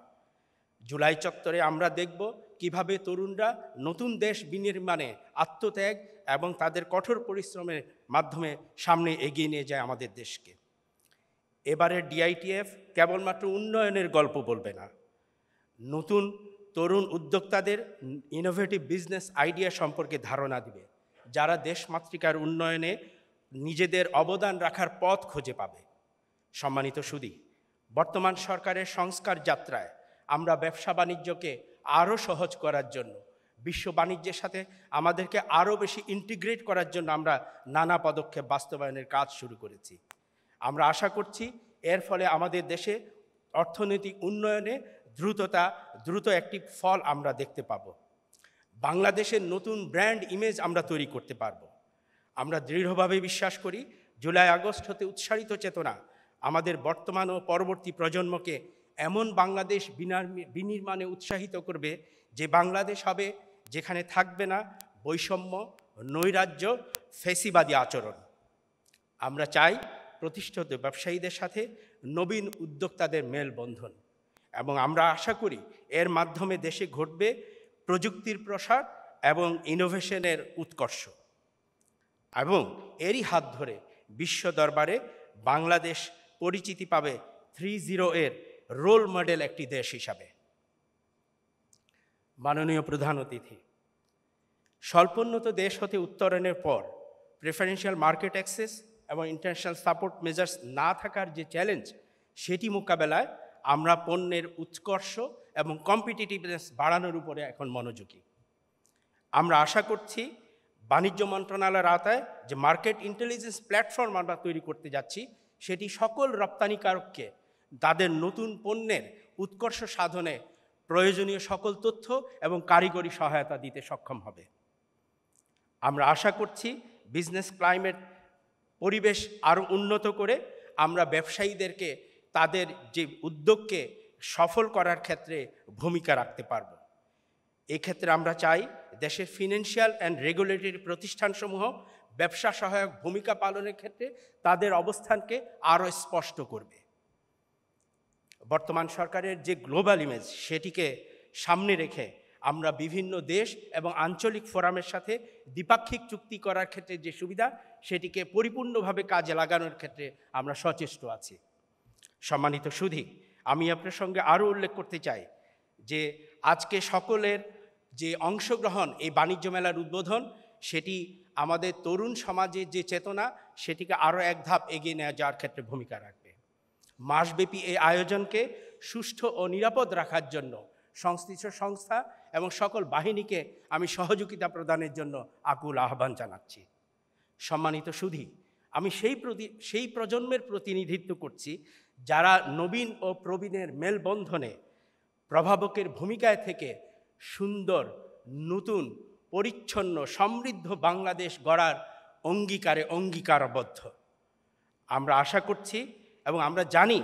জুলাই চত্বরে আমরা দেখব কিভাবে তরুণরা নতুন দেশ বিনির্মাণে আত্মত্যাগ এবং তাদের কঠোর পরিশ্রমের মাধ্যমে সামনে এগিয়ে নিয়ে যায় আমাদের দেশকে। এবারের ডিআইটিএফ কেবলমাত্র উন্নয়নের গল্প বলবে না, নতুন তরুণ উদ্যোক্তাদের ইনোভেটিভ বিজনেস আইডিয়া সম্পর্কে ধারণা দিবে, যারা দেশমাতৃকার উন্নয়নে নিজেদের অবদান রাখার পথ খুঁজে পাবে। সম্মানিত সুধী, বর্তমান সরকারের সংস্কার যাত্রায় আমরা ব্যবসা বাণিজ্যকে আরও সহজ করার জন্য, বিশ্ব বাণিজ্যের সাথে আমাদেরকে আরও বেশি ইন্টিগ্রেট করার জন্য আমরা নানা পদক্ষেপ বাস্তবায়নের কাজ শুরু করেছি। আমরা আশা করছি এর ফলে আমাদের দেশে অর্থনৈতিক উন্নয়নে দ্রুত একটি ফল আমরা দেখতে পাব। বাংলাদেশের নতুন ব্র্যান্ড ইমেজ আমরা তৈরি করতে পারব। আমরা দৃঢ়ভাবে বিশ্বাস করি জুলাই আগস্ট হতে উৎসারিত চেতনা আমাদের বর্তমান ও পরবর্তী প্রজন্মকে এমন বাংলাদেশ বিনির্মাণে উৎসাহিত করবে, যে বাংলাদেশ হবে যেখানে থাকবে না বৈষম্য, নৈরাজ্য, ফ্যাসিবাদী আচরণ। আমরা চাই প্রতিষ্ঠিত ব্যবসায়ীদের সাথে নবীন উদ্যোক্তাদের মেলবন্ধন, এবং আমরা আশা করি এর মাধ্যমে দেশে ঘটবে প্রযুক্তির প্রসার এবং ইনোভেশনের উৎকর্ষ, এবং এরই হাত ধরে বিশ্ব দরবারে বাংলাদেশ পরিচিতি পাবে 3.0 এর রোল মডেল একটি দেশ হিসাবে। মাননীয় প্রধান অতিথি, স্বল্পোন্নত দেশ হতে উত্তরণের পর প্রেফারেন্সিয়াল মার্কেট অ্যাক্সেস এবং ইন্টারন্যাশনাল সাপোর্ট মেজার্স না থাকার যে চ্যালেঞ্জ, সেটি মোকাবেলায় আমরা পণ্যের উৎকর্ষ এবং কম্পিটিটিভনেস বাড়ানোর উপরে এখন মনোযোগী। আমরা আশা করছি বাণিজ্য মন্ত্রণালয়ের আওতায় যে মার্কেট ইন্টেলিজেন্স প্ল্যাটফর্ম আমরা তৈরি করতে যাচ্ছি, সেটি সকল রপ্তানিকারককে তাদের নতুন পণ্যের উৎকর্ষ সাধনে প্রয়োজনীয় সকল তথ্য এবং কারিগরি সহায়তা দিতে সক্ষম হবে। আমরা আশা করছি বিজনেস ক্লাইমেট পরিবেশ আরও উন্নত করে আমরা ব্যবসায়ীদেরকে তাদের যে উদ্যোগকে সফল করার ক্ষেত্রে ভূমিকা রাখতে পারব। এক্ষেত্রে আমরা চাই দেশের ফিনান্সিয়াল অ্যান্ড রেগুলেটরি প্রতিষ্ঠানসমূহ ব্যবসা সহায়ক ভূমিকা পালনের ক্ষেত্রে তাদের অবস্থানকে আরও স্পষ্ট করবে। বর্তমান সরকারের যে গ্লোবাল ইমেজ, সেটিকে সামনে রেখে আমরা বিভিন্ন দেশ এবং আঞ্চলিক ফোরামের সাথে দ্বিপাক্ষিক চুক্তি করার ক্ষেত্রে যে সুবিধা, সেটিকে পরিপূর্ণভাবে কাজে লাগানোর ক্ষেত্রে আমরা সচেষ্ট আছি। সম্মানিত সুধী, আমি আপনার সঙ্গে আরও উল্লেখ করতে চাই যে আজকে সকলের যে অংশগ্রহণ এই বাণিজ্য মেলার উদ্বোধন, সেটি আমাদের তরুণ সমাজের যে চেতনা, সেটিকে আরও এক ধাপ এগিয়ে নেওয়া যাওয়ার ক্ষেত্রে ভূমিকা রাখবে। মাসব্যাপী এই আয়োজনকে সুষ্ঠু ও নিরাপদ রাখার জন্য সংশ্লিষ্ট সংস্থা এবং সকল বাহিনীকে আমি সহযোগিতা প্রদানের জন্য আকুল আহ্বান জানাচ্ছি। সম্মানিত সুধী, আমি সেই প্রজন্মের প্রতিনিধিত্ব করছি যারা নবীন ও প্রবীণের মেলবন্ধনে প্রভাবকের ভূমিকায় থেকে সুন্দর, নতুন, পরিচ্ছন্ন, সমৃদ্ধ বাংলাদেশ গড়ার অঙ্গীকারবদ্ধ। আমরা আশা করছি এবং আমরা জানি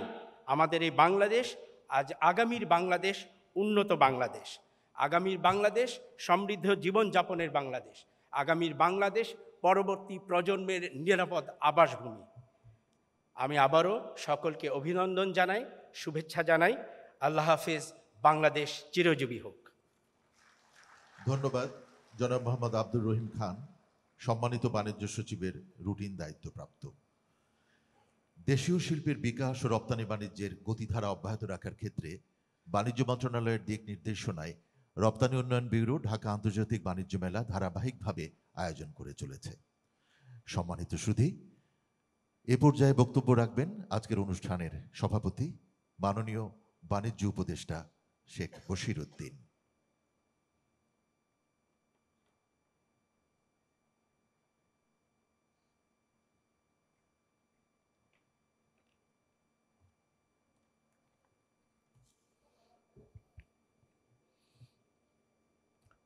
আমাদের এই বাংলাদেশ আগামীর বাংলাদেশ উন্নত বাংলাদেশ, আগামীর বাংলাদেশ সমৃদ্ধ জীবনযাপনের বাংলাদেশ, আগামীর বাংলাদেশ পরবর্তী প্রজন্মের নিরাপদ আবাসভূমি। আমি আবারও সকলকে অভিনন্দন জানাই, শুভেচ্ছা জানাই। আল্লাহ হাফেজ। বাংলাদেশ চিরজীবী হোক। ধন্যবাদ জনাব মোহাম্মদ আব্দুর রহিম খান, সম্মানিত বাণিজ্য সচিবের রুটিন দায়িত্বপ্রাপ্ত। দেশীয় শিল্পের বিকাশ ও রপ্তানি বাণিজ্যের গতিধারা অব্যাহত রাখার ক্ষেত্রে বাণিজ্য মন্ত্রণালয়ের দিক নির্দেশনায় রপ্তানি উন্নয়ন ব্যুরো ঢাকা আন্তর্জাতিক বাণিজ্য মেলা ধারাবাহিকভাবে আয়োজন করে চলেছে। সম্মানিত সুধী, এ পর্যায়ে বক্তব্য রাখবেন আজকের অনুষ্ঠানের সভাপতি মাননীয় বাণিজ্য উপদেষ্টা শেখ বশির উদ্দিন।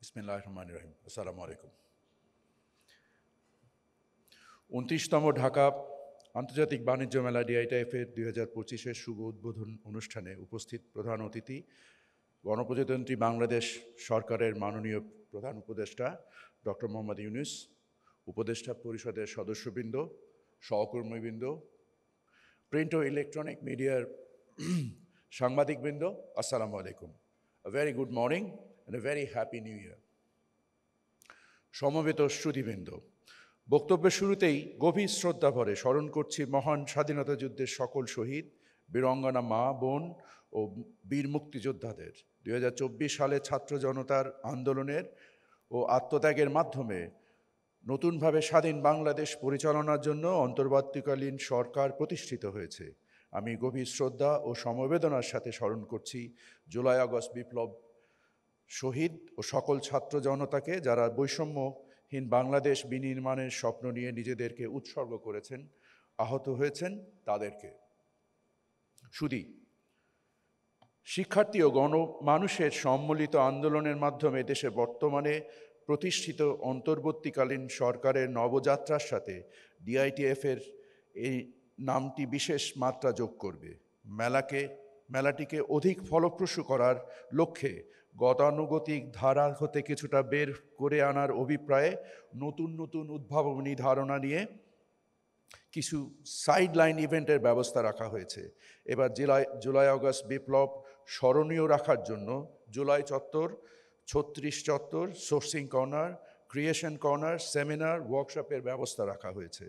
বিসমিল্লাহির রহমানির রহিম। আসসালামু আলাইকুম। 29তম ঢাকা আন্তর্জাতিক বাণিজ্য মেলা ডিআইটিএফের 2025-এর শুভ উদ্বোধন অনুষ্ঠানে উপস্থিত প্রধান অতিথি, গণপ্রজাতন্ত্রী বাংলাদেশ সরকারের মাননীয় প্রধান উপদেষ্টা ডক্টর মোহাম্মদ ইউনূস, উপদেষ্টা পরিষদের সদস্যবৃন্দ, সহকর্মীবৃন্দ, প্রিন্ট ও ইলেকট্রনিক মিডিয়ার সাংবাদিকবৃন্দ, আসসালামু আলাইকুম। A very good morning and a very happy new year. সমবেত শ্রুতিবৃন্দ, বক্তব্যের শুরুতেই গভীর শ্রদ্ধা ভরে স্মরণ করছি মহান স্বাধীনতা যুদ্ধের সকল শহীদ, বীরঙ্গনা মা, বোন ও বীর মুক্তিযোদ্ধাদের। 2024 সালে ছাত্র জনতার আন্দোলনের ও আত্মত্যাগের মাধ্যমে নতুনভাবে স্বাধীন বাংলাদেশ পরিচালনার জন্য অন্তর্বর্তীকালীন সরকার প্রতিষ্ঠিত হয়েছে। আমি গভীর শ্রদ্ধা ও সমবেদনার সাথে স্মরণ করছি জুলাই আগস্ট বিপ্লব শহীদ ও সকল ছাত্র জনতাকে, যারা বৈষম্যহীন বাংলাদেশ বিনির্মাণের স্বপ্ন নিয়ে নিজেদেরকে উৎসর্গ করেছেন, আহত হয়েছেন তাদেরকে। শুধু শিক্ষার্থী ও গণমানুষের সম্মিলিত আন্দোলনের মাধ্যমে দেশে বর্তমানে প্রতিষ্ঠিত অন্তর্বর্তীকালীন সরকারের নবযাত্রার সাথে ডিআইটিএফের এই নামটি বিশেষ মাত্রা যোগ করবে। মেলাটিকে অধিক ফলপ্রসূ করার লক্ষ্যে গতানুগতিক ধারা হতে কিছুটা বের করে আনার অভিপ্রায়ে নতুন নতুন উদ্ভাবনী ধারণা নিয়ে কিছু সাইডলাইন ইভেন্টের ব্যবস্থা রাখা হয়েছে। এবার জুলাই আগস্ট বিপ্লব স্মরণীয় রাখার জন্য জুলাই চত্বর, 36 চত্বর, sourcing corner, creation corner, seminar, ওয়ার্কশপের ব্যবস্থা রাখা হয়েছে।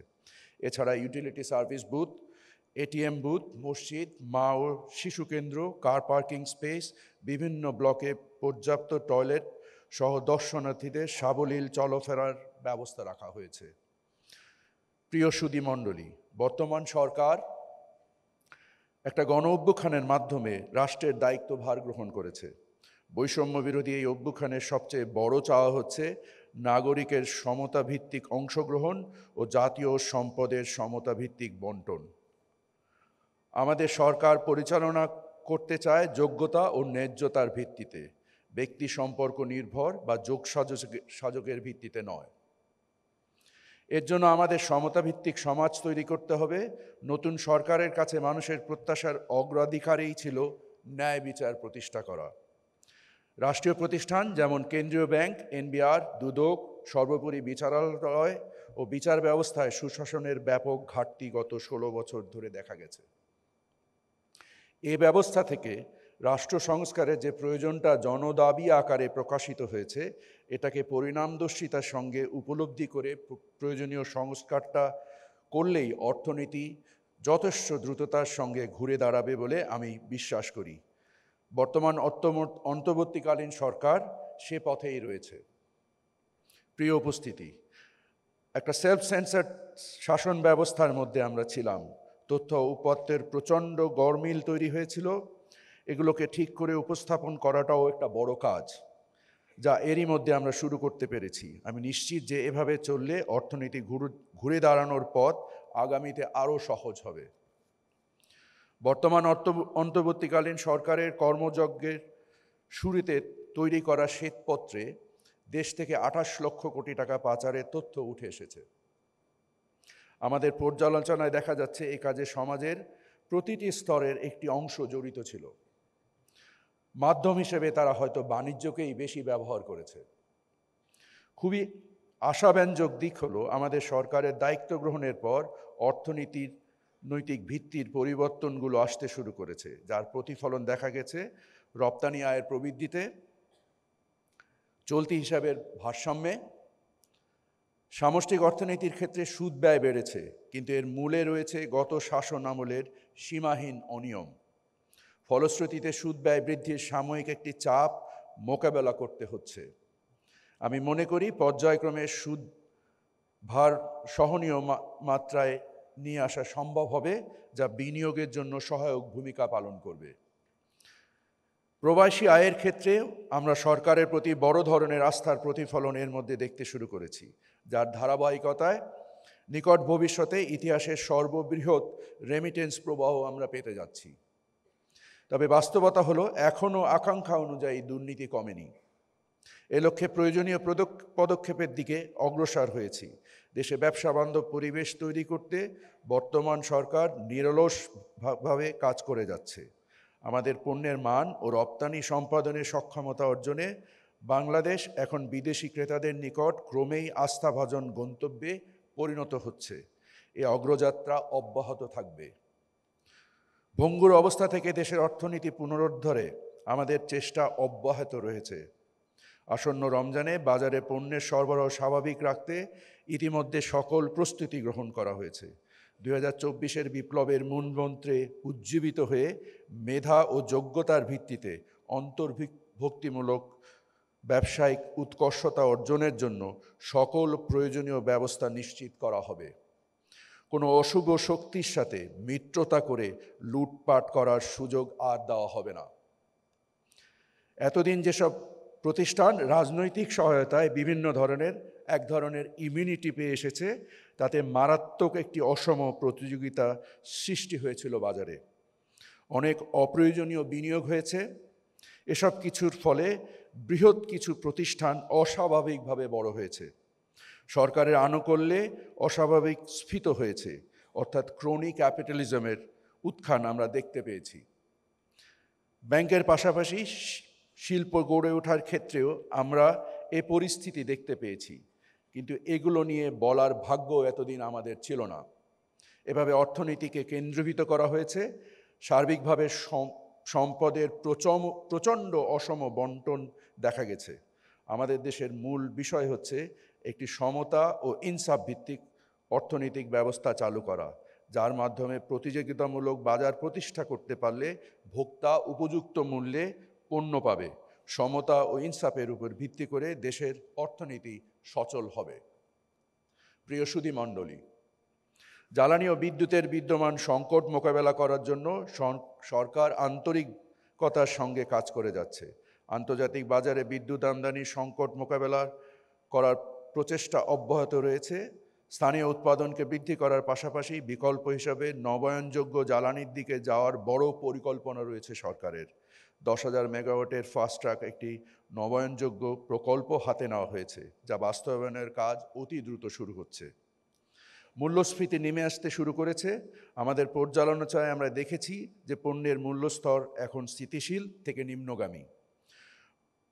এছাড়া utility service booth, ATM booth, মসজিদ, মা ও শিশু কেন্দ্র, কার পার্কিং স্পেস, বিভিন্ন ব্লকে পর্যাপ্ত টয়লেট সহ দর্শনার্থীদের সাবলীল চলাফেরার ব্যবস্থা রাখা হয়েছে। প্রিয় সুধী মণ্ডলী, বর্তমান সরকার একটা গণ অভ্যুত্থানের মাধ্যমে রাষ্ট্রের দায়িত্বভার গ্রহণ করেছে। বৈষম্য বিরোধী এই অভ্যুত্থানের সবচেয়ে বড় চাওয়া হচ্ছে নাগরিকের সমতাভিত্তিক অংশগ্রহণ ও জাতীয় সম্পদের সমতাভিত্তিক বন্টন। আমাদের সরকার পরিচালনা করতে চায় যোগ্যতা ও ন্যায্যতার ভিত্তিতে, ব্যক্তি সম্পর্ক নির্ভর বা যোগসাজকের ভিত্তিতে নয়। এর জন্য আমাদের সমতাভিত্তিক সমাজ তৈরি করতে হবে। নতুন সরকারের কাছে মানুষের প্রত্যাশার অগ্রাধিকারেই ছিল ন্যায় বিচার প্রতিষ্ঠা করা। রাষ্ট্রীয় প্রতিষ্ঠান যেমন কেন্দ্রীয় ব্যাংক, এনবিআর, দুদক, সর্বোপরি বিচারালয় ও বিচার ব্যবস্থায় সুশাসনের ব্যাপক ঘাটতি গত 16 বছর ধরে দেখা গেছে। এ ব্যবস্থা থেকে রাষ্ট্র সংস্কারের যে প্রয়োজনটা জনদাবি আকারে প্রকাশিত হয়েছে, এটাকে পরিণামদর্শিতার সঙ্গে উপলব্ধি করে প্রয়োজনীয় সংস্কারটা করলেই অর্থনীতি যথেষ্ট দ্রুততার সঙ্গে ঘুরে দাঁড়াবে বলে আমি বিশ্বাস করি। বর্তমান অন্তর্বর্তীকালীন সরকার সে পথেই রয়েছে। প্রিয় উপস্থিতি, একটা সেলফ সেন্সার্ড শাসন ব্যবস্থার মধ্যে আমরা ছিলাম। তথ্য উপাত্তের প্রচণ্ড গরমিল তৈরি হয়েছিল এগুলোকে ঠিক করে উপস্থাপন করাটাও একটা বড় কাজ, যা এরই মধ্যে আমরা শুরু করতে পেরেছি। আমি নিশ্চিত যে এভাবে চললে অর্থনীতি ঘুরে দাঁড়ানোর পথ আগামীতে আরও সহজ হবে। বর্তমান অন্তর্বর্তীকালীন সরকারের কর্মযজ্ঞের শুরুতে তৈরি করা শ্বেতপত্রে দেশ থেকে 28 লক্ষ কোটি টাকা পাচারের তথ্য উঠে এসেছে। আমাদের পর্যালোচনায় দেখা যাচ্ছে এই কাজে সমাজের প্রতিটি স্তরের একটি অংশ জড়িত ছিল। মাধ্যম হিসেবে তারা হয়তো বাণিজ্যকেই বেশি ব্যবহার করেছে। খুবই আশাব্যঞ্জক দিক হলো আমাদের সরকারের দায়িত্ব গ্রহণের পর অর্থনীতির নৈতিক ভিত্তির পরিবর্তনগুলো আসতে শুরু করেছে, যার প্রতিফলন দেখা গেছে রপ্তানি আয়ের প্রবৃদ্ধিতে, চলতি হিসাবের ভারসাম্যে। সামষ্টিক অর্থনীতির ক্ষেত্রে সুদ ব্যয় বেড়েছে, কিন্তু এর মূলে রয়েছে গত শাসন আমলের সীমাহীন অনিয়ম। ফলশ্রুতিতে সুদ ব্যয় বৃদ্ধির সাময়িক একটি চাপ মোকাবেলা করতে হচ্ছে। আমি মনে করি পর্যায়ক্রমে সুদ ভার সহনীয় মাত্রায় নিয়ে আসা সম্ভব হবে, যা বিনিয়োগের জন্য সহায়ক ভূমিকা পালন করবে। প্রবাসী আয়ের ক্ষেত্রে আমরা সরকারের প্রতি বড় ধরনের আস্থার প্রতিফলন এর মধ্যে দেখতে শুরু করেছি, যার ধারাবাহিকতায় নিকট ভবিষ্যতে ইতিহাসের সর্ববৃহৎ রেমিটেন্স প্রবাহ আমরা পেতে যাচ্ছি। তবে বাস্তবতা হলো এখনও আকাঙ্ক্ষা অনুযায়ী দুর্নীতি কমেনি। এ লক্ষ্যে প্রয়োজনীয় পদক্ষেপের দিকে অগ্রসর হয়েছি। দেশে ব্যবসা বান্ধব পরিবেশ তৈরি করতে বর্তমান সরকার নিরলসভাবে কাজ করে যাচ্ছে। আমাদের পণ্যের মান ও রপ্তানি সম্পাদনের সক্ষমতা অর্জনে বাংলাদেশ এখন বিদেশি ক্রেতাদের নিকট ক্রমেই আস্থাভাজন গন্তব্যে পরিণত হচ্ছে। এ অগ্রযাত্রা অব্যাহত থাকবে। ভঙ্গুর অবস্থা থেকে দেশের অর্থনীতি পুনরুদ্ধারে আমাদের চেষ্টা অব্যাহত রয়েছে। আসন্ন রমজানে বাজারে পণ্যের সরবরাহ স্বাভাবিক রাখতে ইতিমধ্যে সকল প্রস্তুতি গ্রহণ করা হয়েছে। 2024-এর বিপ্লবের মূলমন্ত্রে উজ্জীবিত হয়ে মেধা ও যোগ্যতার ভিত্তিতে অন্তর্ভুক্তিমূলক ব্যবসায়িক উৎকর্ষতা অর্জনের জন্য সকল প্রয়োজনীয় ব্যবস্থা নিশ্চিত করা হবে। কোনো অশুভ শক্তির সাথে মিত্রতা করে লুটপাট করার সুযোগ আর দেওয়া হবে না। এতদিন যেসব প্রতিষ্ঠান রাজনৈতিক সহায়তায় বিভিন্ন ধরনের এক ধরনের ইমিউনিটি পেয়ে এসেছে, তাতে মারাত্মক একটি অসম প্রতিযোগিতা সৃষ্টি হয়েছিল বাজারে। অনেক অপ্রয়োজনীয় বিনিয়োগ হয়েছে। এসব কিছুর ফলে বৃহৎ কিছু প্রতিষ্ঠান অস্বাভাবিকভাবে বড় হয়েছে। সরকারের আনুকূল্যে অস্বাভাবিক স্ফীত হয়েছে, অর্থাৎ ক্রোনি ক্যাপিটালিজমের উত্থান আমরা দেখতে পেয়েছি। ব্যাংকের পাশাপাশি শিল্প গড়ে ওঠার ক্ষেত্রেও আমরা এ পরিস্থিতি দেখতে পেয়েছি, কিন্তু এগুলো নিয়ে বলার ভাগ্য এতদিন আমাদের ছিল না। এভাবে অর্থনীতিকে কেন্দ্রীভূত করা হয়েছে। সার্বিকভাবে সম্পদের প্রচণ্ড অসম বন্টন দেখা গেছে। আমাদের দেশের মূল বিষয় হচ্ছে একটি সমতা ও ইনসাফ ভিত্তিক অর্থনৈতিক ব্যবস্থা চালু করা, যার মাধ্যমে প্রতিযোগিতামূলক বাজার প্রতিষ্ঠা করতে পারলে ভোক্তা উপযুক্ত মূল্যে পণ্য পাবে। সমতা ও ইনসাফের উপর ভিত্তি করে দেশের অর্থনীতি সচল হবে। প্রিয় সুধী মণ্ডলী, জ্বালানি ও বিদ্যুতের বিদ্যমান সংকট মোকাবেলা করার জন্য সরকার আন্তরিকতার সঙ্গে কাজ করে যাচ্ছে। আন্তর্জাতিক বাজারে বিদ্যুৎ আমদানির সংকট মোকাবেলা করার প্রচেষ্টা অব্যাহত রয়েছে। স্থানীয় উৎপাদনকে বৃদ্ধি করার পাশাপাশি বিকল্প হিসাবে নবায়নযোগ্য জ্বালানির দিকে যাওয়ার বড় পরিকল্পনা রয়েছে সরকারের। 10,000 মেগাওয়াটের ফাস্ট ট্র্যাক একটি নবায়নযোগ্য প্রকল্প হাতে নেওয়া হয়েছে, যা বাস্তবায়নের কাজ অতি দ্রুত শুরু হচ্ছে। মূল্যস্ফীতি নেমে আসতে শুরু করেছে। আমাদের পর্যালোচনায় আমরা দেখেছি যে পণ্যের মূল্যস্তর এখন স্থিতিশীল থেকে নিম্নগামী।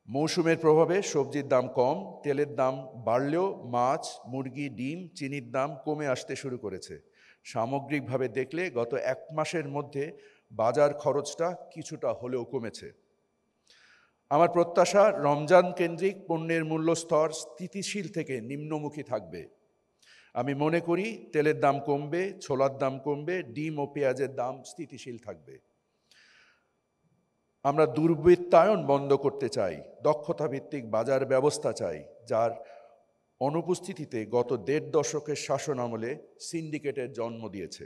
মৌসুমের প্রভাবে সবজির দাম কম, তেলের দাম বাড়লেও মাছ, মুরগি, ডিম, চিনির দাম কমে আসতে শুরু করেছে। সামগ্রিকভাবে দেখলে গত 1 মাসের মধ্যে বাজার খরচটা কিছুটা হলেও কমেছে। আমার প্রত্যাশা রমজান কেন্দ্রিক পণ্যের মূল্যস্তর স্থিতিশীল থেকে নিম্নমুখী থাকবে। আমি মনে করি তেলের দাম কমবে, ছোলার দাম কমবে, ডিম ও পেঁয়াজের দাম স্থিতিশীল থাকবে। আমরা দুর্বৃত্তায়ন বন্ধ করতে চাই, দক্ষতা ভিত্তিক বাজার ব্যবস্থা চাই, যার অনুপস্থিতিতে গত 1.5 দশকের শাসন আমলে সিন্ডিকেটের জন্ম দিয়েছে।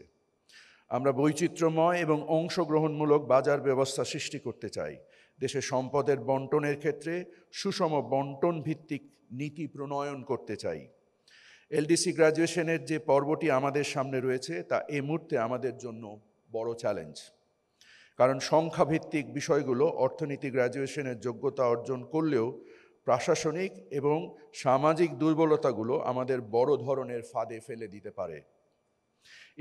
আমরা বৈচিত্র্যময় এবং অংশগ্রহণমূলক বাজার ব্যবস্থা সৃষ্টি করতে চাই। দেশে সম্পদের বন্টনের ক্ষেত্রে সুষম বন্টন ভিত্তিক নীতি প্রণয়ন করতে চাই। এলডিসি গ্র্যাজুয়েশনের যে পর্বটি আমাদের সামনে রয়েছে তা এই মুহূর্তে আমাদের জন্য বড় চ্যালেঞ্জ, কারণ সংখ্যাভিত্তিক বিষয়গুলো অর্থনীতি গ্র্যাজুয়েশনের যোগ্যতা অর্জন করলেও প্রশাসনিক এবং সামাজিক দুর্বলতাগুলো আমাদের বড় ধরনের ফাঁদে ফেলে দিতে পারে।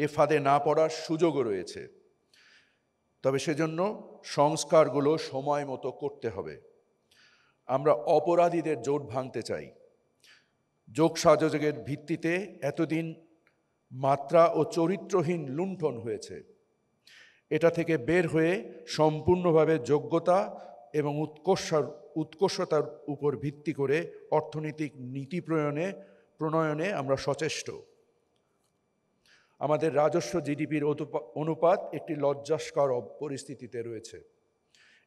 এ ফাঁদে না পড়ার সুযোগও রয়েছে, তবে সেজন্য সংস্কারগুলো সময় মতো করতে হবে। আমরা অপরাধীদের জোট ভাঙতে চাই। যোগসাযোগের ভিত্তিতে এতদিন মাত্রা ও চরিত্রহীন লুণ্ঠন হয়েছে। এটা থেকে বের হয়ে সম্পূর্ণভাবে যোগ্যতা এবং উৎকর্ষতার উপর ভিত্তি করে অর্থনৈতিক নীতি প্রণয়নে আমরা সচেষ্ট। আমাদের রাজস্ব জিডিপির অনুপাত একটি লজ্জাস্কর পরিস্থিতিতে রয়েছে।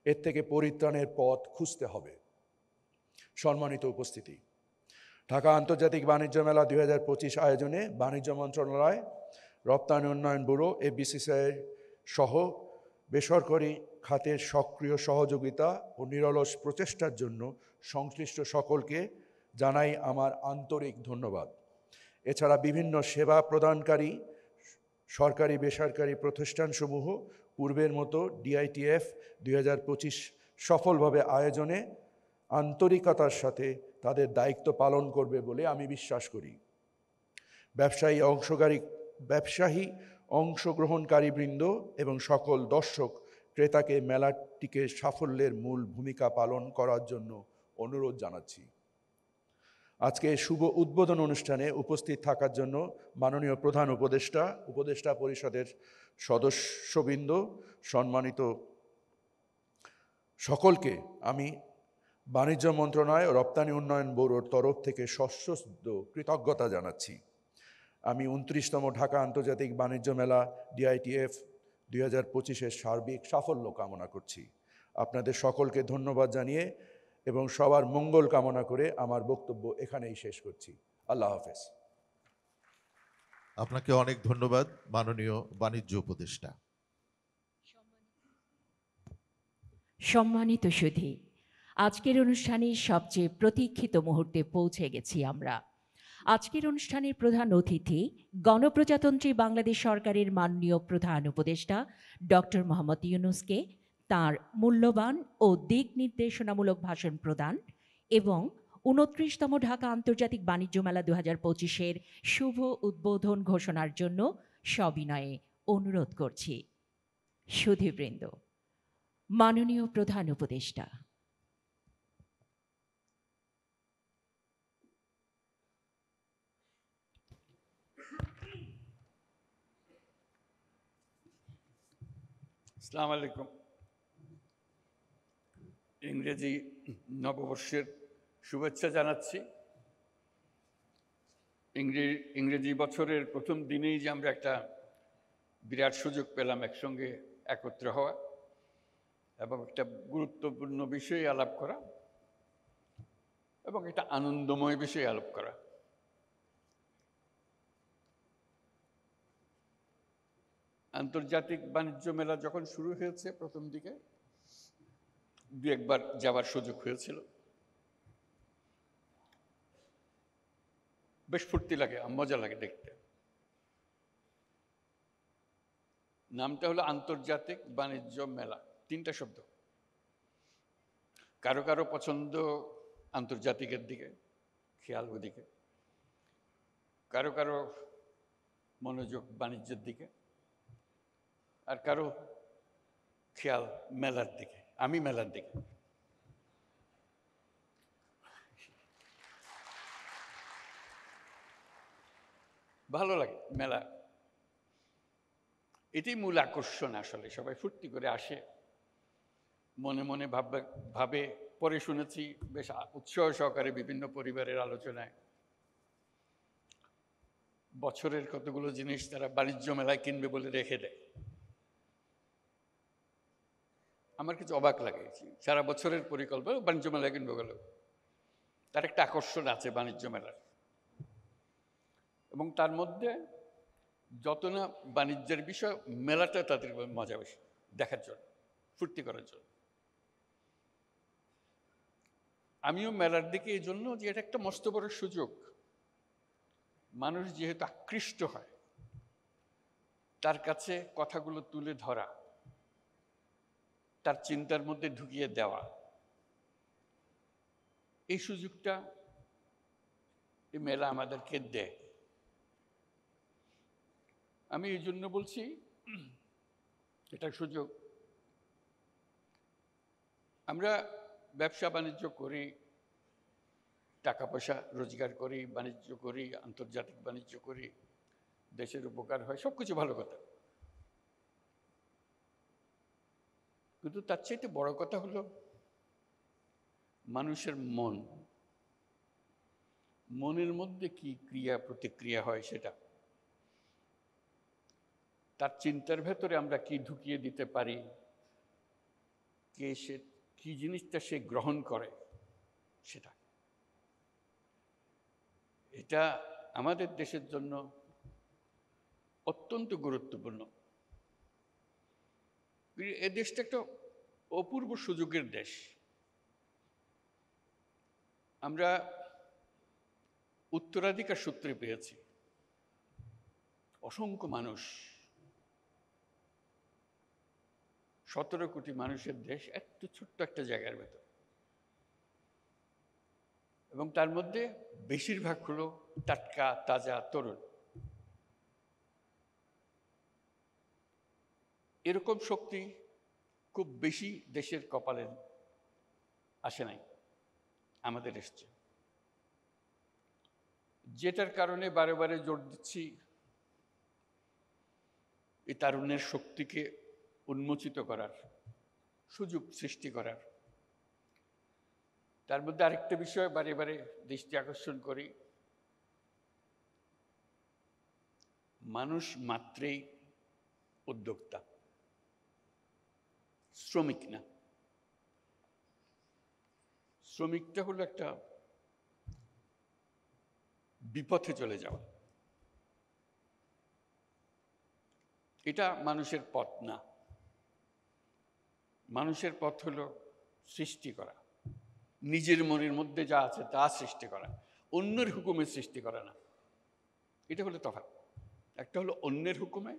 এর থেকে পরিত্রাণের পথ খুঁজতে হবে। সম্মানিত উপস্থিতি, ঢাকা আন্তর্জাতিক বাণিজ্য মেলা 2025 আয়োজনে বাণিজ্য মন্ত্রণালয়, রপ্তানি উন্নয়ন ব্যুরো, এফবিসিসিআই সহ বেসরকারি খাতের সক্রিয় সহযোগিতা ও নিরলস প্রচেষ্টার জন্য সংশ্লিষ্ট সকলকে জানাই আমার আন্তরিক ধন্যবাদ। এছাড়া বিভিন্ন সেবা প্রদানকারী সরকারি বেসরকারি প্রতিষ্ঠানসমূহ পূর্বের মতো ডিআইটিএফ 2025 সফলভাবে আয়োজনে আন্তরিকতার সাথে তাদের দায়িত্ব পালন করবে বলে আমি বিশ্বাস করি। ব্যবসায়ী অংশগ্রহণকারীবৃন্দ এবং সকল দর্শক ক্রেতাকে মেলাটিকে সাফল্যের মূল ভূমিকা পালন করার জন্য অনুরোধ জানাচ্ছি। আজকে শুভ উদ্বোধন অনুষ্ঠানে উপস্থিত থাকার জন্য মাননীয় প্রধান উপদেষ্টা পরিষদের সদস্যবৃন্দ, সম্মানিত সকলকে আমি বাণিজ্য মন্ত্রণালয় ও রপ্তানি উন্নয়ন ব্যুরোর তরফ থেকে সশ্রদ্ধ কৃতজ্ঞতা জানাচ্ছি। আমি 29তম ঢাকা আন্তর্জাতিক বাণিজ্য মেলা ডিআইটিএফ 2025-এর সার্বিক সাফল্য কামনা করছি। আপনাদের সকলকে ধন্যবাদ জানিয়ে এবং সবার মঙ্গল কামনা করে আমার বক্তব্য এখানেই শেষ করছি। আল্লাহ হাফেজ। আপনাকে অনেক ধন্যবাদ মাননীয় বাণিজ্য উপদেষ্টা। সম্মানিত সুধী, আজকের অনুষ্ঠানের সবচেয়ে প্রতীক্ষিত মুহূর্তে পৌঁছে গেছি আমরা। আজকের অনুষ্ঠানের প্রধান অতিথি গণপ্রজাতন্ত্রী বাংলাদেশ সরকারের মাননীয় প্রধান উপদেষ্টা ডক্টর মোহাম্মদ ইউনূসকে তাঁর মূল্যবান ও দিক নির্দেশনামূলক ভাষণ প্রদান এবং 29তম ঢাকা আন্তর্জাতিক বাণিজ্য মেলা 2025-এর শুভ উদ্বোধন ঘোষণার জন্য সবিনয়ে অনুরোধ করছি। সুধীবৃন্দ, মাননীয় প্রধান উপদেষ্টা। আসসালামু আলাইকুম। ইংরেজি নববর্ষের শুভেচ্ছা জানাচ্ছি। ইংরেজি বছরের প্রথম দিনেই যে আমরা একটা বিরাট সুযোগ পেলাম একসঙ্গে একত্র হওয়া এবং একটা গুরুত্বপূর্ণ বিষয়ে আলাপ করা এবং একটা আনন্দময় বিষয়ে আলাপ করা। আন্তর্জাতিক বাণিজ্য মেলা যখন শুরু হয়েছে প্রথম দিকে দু একবার যাওয়ার সুযোগ হয়েছিল। বেশ ফুর্তি লাগে, মজা লাগে দেখতে। নামটা হলো আন্তর্জাতিক বাণিজ্য মেলা, 3টা শব্দ। কারো কারো পছন্দ আন্তর্জাতিকের দিকে, খেয়াল ওদিকে, কারো কারো মনোযোগ বাণিজ্যের দিকে, আর কারো খেয়াল মেলার দিকে। আমি মেলার দিকে। ভালো লাগে মেলা, এটাই মূল আকর্ষণ। আসলে সবাই ফুর্তি করে আসে, মনে মনে ভাবে। পরে শুনেছি বেশ উৎসাহ সহকারে বিভিন্ন পরিবারের আলোচনায় বছরের কতগুলো জিনিস তারা বাণিজ্য মেলায় কিনবে বলে রেখে দেয়। আমার কিছু অবাক লাগে, সারা বছরের পরিকল্পনা বাণিজ্য মেলায় কিনবে গেল। তার একটা আকর্ষণ আছে বাণিজ্য মেলার, এবং তার মধ্যে যত না বাণিজ্যের বিষয়, মেলাটা তাদের মজা বেশি দেখার জন্য, ফুর্তি করার জন্য। আমিও মেলার দিকে এই জন্য যে এটা একটা মস্ত বড় সুযোগ। মানুষ যেহেতু আকৃষ্ট হয়, তার কাছে কথাগুলো তুলে ধরা, তার চিন্তার মধ্যে ঢুকিয়ে দেওয়া, এই সুযোগটা এই মেলা আমাদেরকে দেয়। আমি এই জন্য বলছি এটা সুযোগ। আমরা ব্যবসা বাণিজ্য করি, টাকা পয়সা রোজগার করি, বাণিজ্য করি, আন্তর্জাতিক বাণিজ্য করি, দেশের উপকার হয়, সব কিছু ভালো কথা। কিন্তু তার চাইতে বড় কথা হলো মানুষের মনের মধ্যে কি ক্রিয়া প্রতিক্রিয়া হয়, সেটা তার চিন্তার ভেতরে আমরা কি ঢুকিয়ে দিতে পারি, কে সে কি জিনিসটা সে গ্রহণ করে, সেটা এটা আমাদের দেশের জন্য অত্যন্ত গুরুত্বপূর্ণ। এ দেশটা একটা অপূর্ব সুযোগের দেশ। আমরা উত্তরাধিকার সূত্রে পেয়েছি অসংখ্য মানুষ, 17 কোটি মানুষের দেশ একটু ছোট্ট একটা জায়গার ভেতর, এবং তার মধ্যে বেশিরভাগ হলো টাটকা তাজা তরুণ। এরকম শক্তি খুব বেশি দেশের কপালে আসে নাই, আমাদের এসছে। যেটার কারণে বারে বারে জোর দিচ্ছি এই তারুণ্যের শক্তিকে উন্মোচিত করার, সুযোগ সৃষ্টি করার। তার মধ্যে আরেকটা বিষয় বারে বারে দৃষ্টি আকর্ষণ করি, মানুষ মাত্রেই উদ্যোক্তা, শ্রমিক না। শ্রমিকটা হলো একটা বিপথে চলে যাওয়া, এটা মানুষের পথ না। মানুষের পথ হলো সৃষ্টি করা, নিজের মনের মধ্যে যা আছে তা সৃষ্টি করা, অন্যের হুকুমে সৃষ্টি করা না। এটা হলো তফাৎ। একটা হলো অন্যের হুকুমে,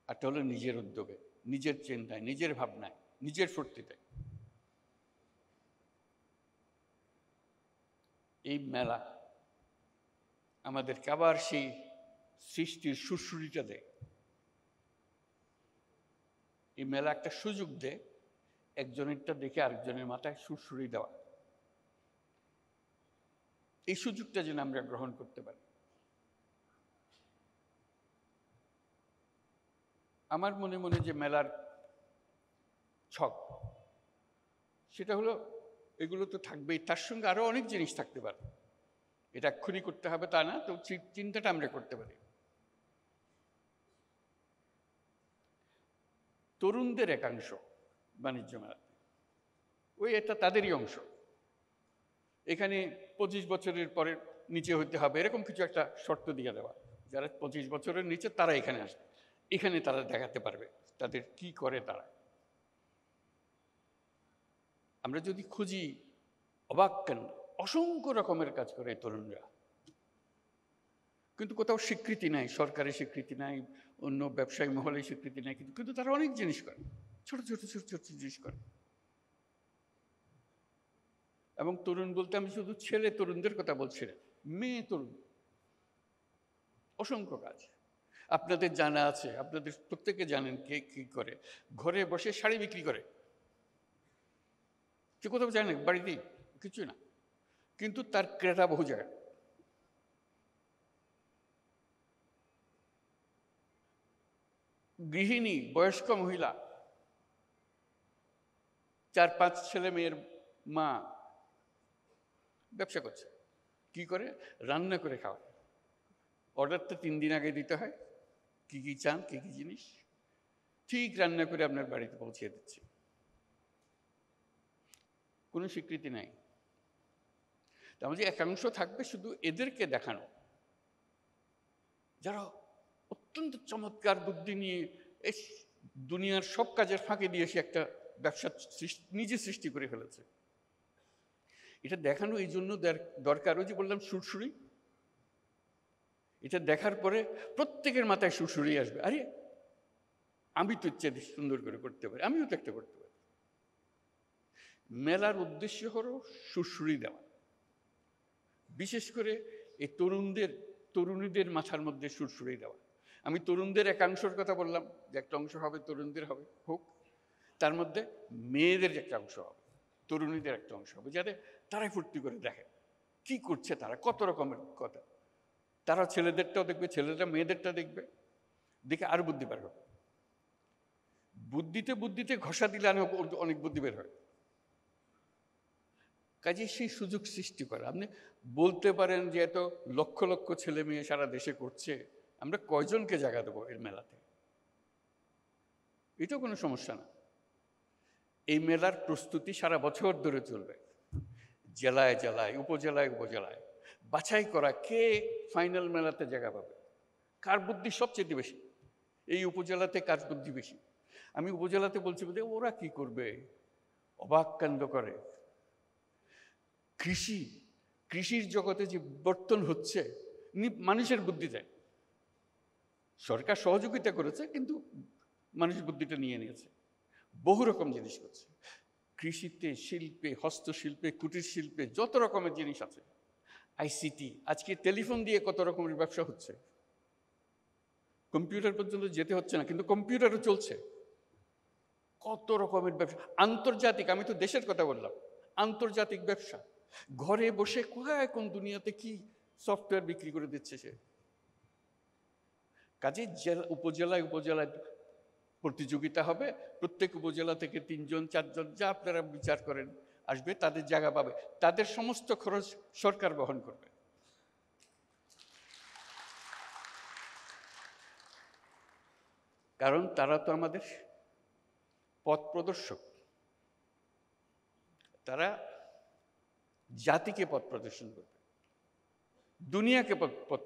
একটা হলো নিজের উদ্যোগে, নিজের চিন্তায়, নিজের ভাবনায়, নিজের ফুর্তিতে। এই মেলা আমাদেরকে আবার সেই সৃষ্টির সুরসুরিটা দেয়। এই মেলা একটা সুযোগ দেয় একজনেরটা দেখে আরেকজনের মাথায় সুরসুরি দেওয়া। এই সুযোগটা যেন আমরা গ্রহণ করতে পারি। আমার মনে মনে যে মেলার ছক, সেটা হলো এগুলো তো থাকবেই, তার সঙ্গে আরো অনেক জিনিস থাকতে পারে। এটা এক্ষুনি করতে হবে তা না, তো চিন্তাটা আমরা করতে পারি। তরুণদের একাংশ বাণিজ্য মেলাতে, ওই এটা তাদেরই অংশ। এখানে 25 বছরের পরে নিচে হইতে হবে এরকম কিছু একটা শর্ত দিয়ে দেওয়া। যারা 25 বছরের নিচে তারা এখানে আসবে, এখানে তারা দেখাতে পারবে তাদের কি করে তারা। আমরা যদি খুঁজি, অবাক কেন, অসংখ্য রকমের কাজ করে তরুণরা, কিন্তু কোথাও স্বীকৃতি নাই, সরকারি স্বীকৃতি নাই, অন্য ব্যবসায়ী মহলে স্বীকৃতি নাই, কিন্তু তারা অনেক জিনিস করে, ছোট ছোট ছোট ছোট জিনিস করে। এবং তরুণ বলতে আমি শুধু ছেলে তরুণদের কথা বলছি না, মেয়ে তরুণ, অসংখ্য কাজ। আপনাদের জানা আছে, আপনাদের প্রত্যেকে জানেন কে কি করে। ঘরে বসে শাড়ি বিক্রি করে, কে কোথাও জানে বাড়িতেই কিছু না, কিন্তু তার ক্রেতা বহু জায়গায়। গৃহিণী, বয়স্ক মহিলা, 4-5 ছেলে মেয়ের মা ব্যবসা করছে। কি করে? রান্না করে খাওয়া। অর্ডারটা 3 দিন আগে দিতে হয়, কি কি চান, কি কি জিনিস, ঠিক রান্না করে আপনার বাড়িতে পৌঁছে দিচ্ছে। কোনো স্বীকৃতি নাই। তার মধ্যে একাংশ থাকবে শুধু এদেরকে দেখানো, যারা অত্যন্ত চমৎকার বুদ্ধি নিয়ে এই দুনিয়ার সব কাজের ফাঁকে দিয়ে সে একটা ব্যবসা নিজে সৃষ্টি করে ফেলেছে। এটা দেখানো এই জন্য দরকার, ওই যে বললাম সুরসুরি, এটা দেখার পরে প্রত্যেকের মাথায় সুরসুরি আসবে, আরে আমি তো ইচ্ছে সুন্দর করে করতে পারি, আমিও তো একটা করতে পারি। মেলার উদ্দেশ্য হলো সুরসুরি দেওয়া, বিশেষ করে এই তরুণীদের মাথার মধ্যে সুরসুরি দেওয়া। আমি তরুণদের একাংশের কথা বললাম, যে একটা অংশ হবে তরুণদের হবে হোক, তার মধ্যে মেয়েদের একটা অংশ হবে, তরুণীদের একটা অংশ হবে, যাতে তারাই ফুর্তি করে দেখে কি করছে তারা, কত রকমের কথা। তারা ছেলেদেরটাও দেখবে, ছেলেরা মেয়েদেরটা দেখবে, দেখে আরো বুদ্ধি বের হবে। বুদ্ধিতে ঘষা দিলে অনেক বুদ্ধি বের হয়। কাজে সেই সুযোগ সৃষ্টি করা। আপনি বলতে পারেন যে এত লক্ষ লক্ষ ছেলে মেয়ে সারা দেশে করছে, আমরা কয়জনকে জায়গা দেবো এর মেলাতে? এটাও কোনো সমস্যা না। এই মেলার প্রস্তুতি সারা বছর ধরে চলবে, জেলায় জেলায়, উপজেলায় উপজেলায় বাছাই করা কে ফাইনাল মেলাতে জায়গা পাবে, কার বুদ্ধি সবচেয়ে বেশি, এই উপজেলাতে কার বুদ্ধি বেশি। আমি উপজেলাতে বলছি বলতে ওরা কি করবে, অবাক কাণ্ড করে। কৃষির জগতে যে বিবর্তন হচ্ছে, মানুষের বুদ্ধি দেয়। সরকার সহযোগিতা করেছে, কিন্তু মানুষ বুদ্ধিটা নিয়ে নিয়েছে, বহু রকম জিনিস করছে। কৃষিতে, শিল্পে, হস্তশিল্পে, কুটির শিল্পে যত রকমের জিনিস আছে, আইসিটি, আজকে টেলিফোন দিয়ে কত রকমের ব্যবসা হচ্ছে, কম্পিউটার পর্যন্ত যেতে হচ্ছে না, কিন্তু কম্পিউটারও চলছে। কত রকমের ব্যবসা, আন্তর্জাতিক, আমি তো দেশের কথা বললাম, আন্তর্জাতিক ব্যবসা। ঘরে বসে কোথায় কোন দুনিয়াতে কি সফটওয়্যার বিক্রি করে দিচ্ছে সে। কাজে উপজেলায় উপজেলায় প্রতিযোগিতা হবে, প্রত্যেক উপজেলা থেকে 3 জন 4 জন যা আপনারা বিচার করেন আসবে, তাদের জায়গা পাবে, তাদের সমস্ত খরচ সরকার বহন করবে। কারণ তারা তো আমাদের পথ প্রদর্শক, তারা জাতিকে পথ প্রদর্শন করবে, দুনিয়াকে পথ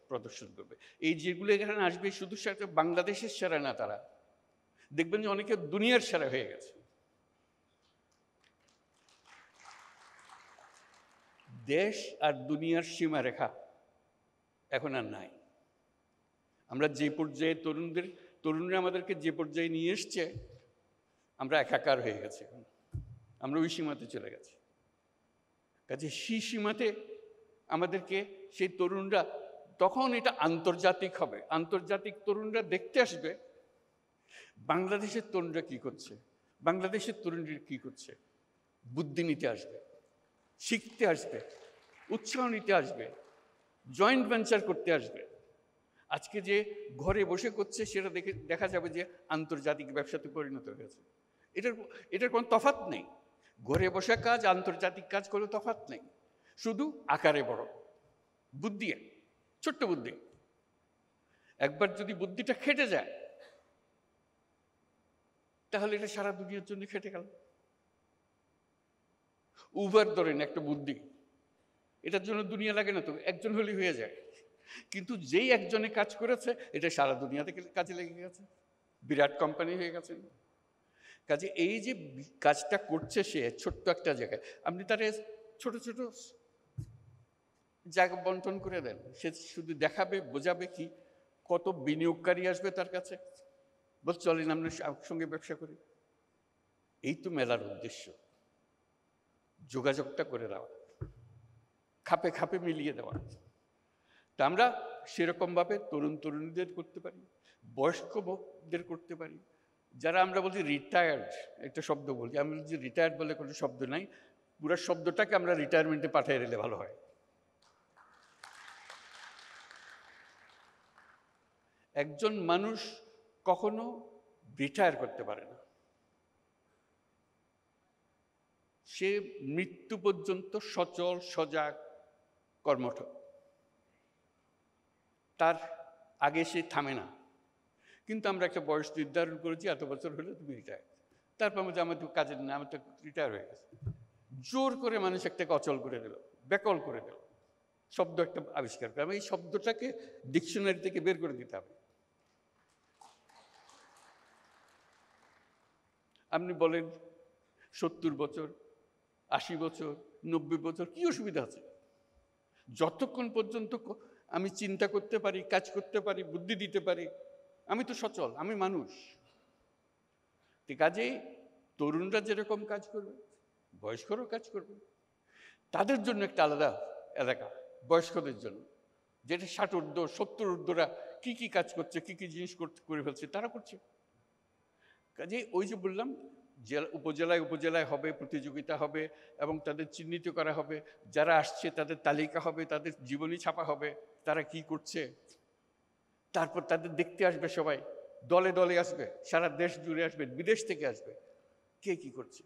প্রদর্শন করবে। এই যেগুলো এখানে আসবে শুধু বাংলাদেশের সেরা না, তারা দেখবেন যে অনেকে দুনিয়ার সেরা হয়ে গেছে। দেশ আর দুনিয়ার সীমারেখা এখন আর নাই। আমরা যে পর্যায়ে তরুণরা আমাদেরকে যে পর্যায়ে নিয়ে এসছে, আমরা একাকার হয়ে গেছি, আমরা ওই সীমাতে চলে গেছি। কাজে সেই সীমাতে আমাদেরকে সেই তরুণরা, তখন এটা আন্তর্জাতিক হবে, আন্তর্জাতিক তরুণরা দেখতে আসবে বাংলাদেশের তরুণরা কি করছে, বাংলাদেশের তরুণরা কি করছে, বুদ্ধি নিতে আসবে, শিখতে আসবে, উৎসাহ নিতে আসবে, জয়েন্ট ভেঞ্চার করতে আসবে। আজকে যে ঘরে বসে করছে সেটা দেখা যাবে যে আন্তর্জাতিক ব্যবসাতে পরিণত হয়েছে। এটার কোনো তফাৎ নেই, ঘরে বসে কাজ আন্তর্জাতিক কাজ করে তফাৎ নেই, শুধু আকারে বড়, বুদ্ধি ছোট্ট বুদ্ধি। একবার যদি বুদ্ধিটা খেটে যায়, তাহলে এটা সারা দুনিয়ার জন্য খেটে গেল। উবার ধরেন একটা বুদ্ধি, এটার জন্য দুনিয়া লাগে না তো, একজন হলেই হয়ে যায়, কিন্তু যেই একজনে কাজ করেছে এটা সারা দুনিয়া থেকে কাজে লেগে গেছে, বিরাট কোম্পানি হয়ে গেছে। কাজে এই যে কাজটা করছে সে ছোট্ট একটা জায়গায়, আপনি তার ছোট ছোট জায়গা বন্টন করে দেন, সে শুধু দেখাবে, বোঝাবে কি, কত বিনিয়োগকারী আসবে তার কাছে, বল চলেন আমরা সঙ্গে ব্যবসা করি। এই তো মেলার উদ্দেশ্য, যোগাযোগটা করে দেওয়া, খাপে খাপে মিলিয়ে দেওয়া। তা আমরা সেরকমভাবে তরুণীদের করতে পারি, বয়স্কদের করতে পারি, যারা আমরা বলছি রিটায়ার্ড, একটা শব্দ বলি, আমি বলছি রিটায়ার্ড বলে কোনো শব্দ নাই, পুরো শব্দটাকে আমরা রিটায়ারমেন্টে পাঠিয়ে দিলে ভালো হয়। একজন মানুষ কখনো রিটায়ার করতে পারে না, সে মৃত্যু পর্যন্ত সচল সজাগ কর্মঠ, তার আগে সে থামে না। কিন্তু আমরা একটা বয়স নির্ধারণ করেছি, এত বছর হলে তুমি রিটায়ার, তারপর আমাদের আমার তো কাজের না, আমার তো রিটায়ার হয়ে গেছে। জোর করে মানুষ একটাকে অচল করে দিল, বেকল করে দিল, শব্দ একটা আবিষ্কার করে। আমি এই শব্দটাকে ডিকশনারি থেকে বের করে দিতে হবে। আপনি বলেন 70 বছর, 80 বছর, 90 বছর, কি অসুবিধা আছে? যতক্ষণ পর্যন্ত আমি চিন্তা করতে পারি, কাজ করতে পারি, বুদ্ধি দিতে পারি, আমি তো সচল, আমি মানুষ। কাজেই তরুণরা যেরকম কাজ করবে, বয়স্করাও কাজ করবে। তাদের জন্য একটা আলাদা এলাকা, বয়স্কদের জন্য, যেটা 60 ঊর্ধ্ব 70 ঊর্ধ্বরা কি কি কাজ করছে, কি কি জিনিস করে ফেলছে, তারা করছে। কাজেই ওই যে বললাম, উপজেলায় উপজেলায় হবে, প্রতিযোগিতা হবে এবং তাদের চিহ্নিত করা হবে, যারা আসছে তাদের তালিকা হবে, তাদের জীবনী ছাপা হবে, তারা কি করছে। তারপর তাদের দেখতে আসবে সবাই, দলে দলে আসবে, সারা দেশ জুড়ে আসবে, বিদেশ থেকে আসবে, কে কি করছে।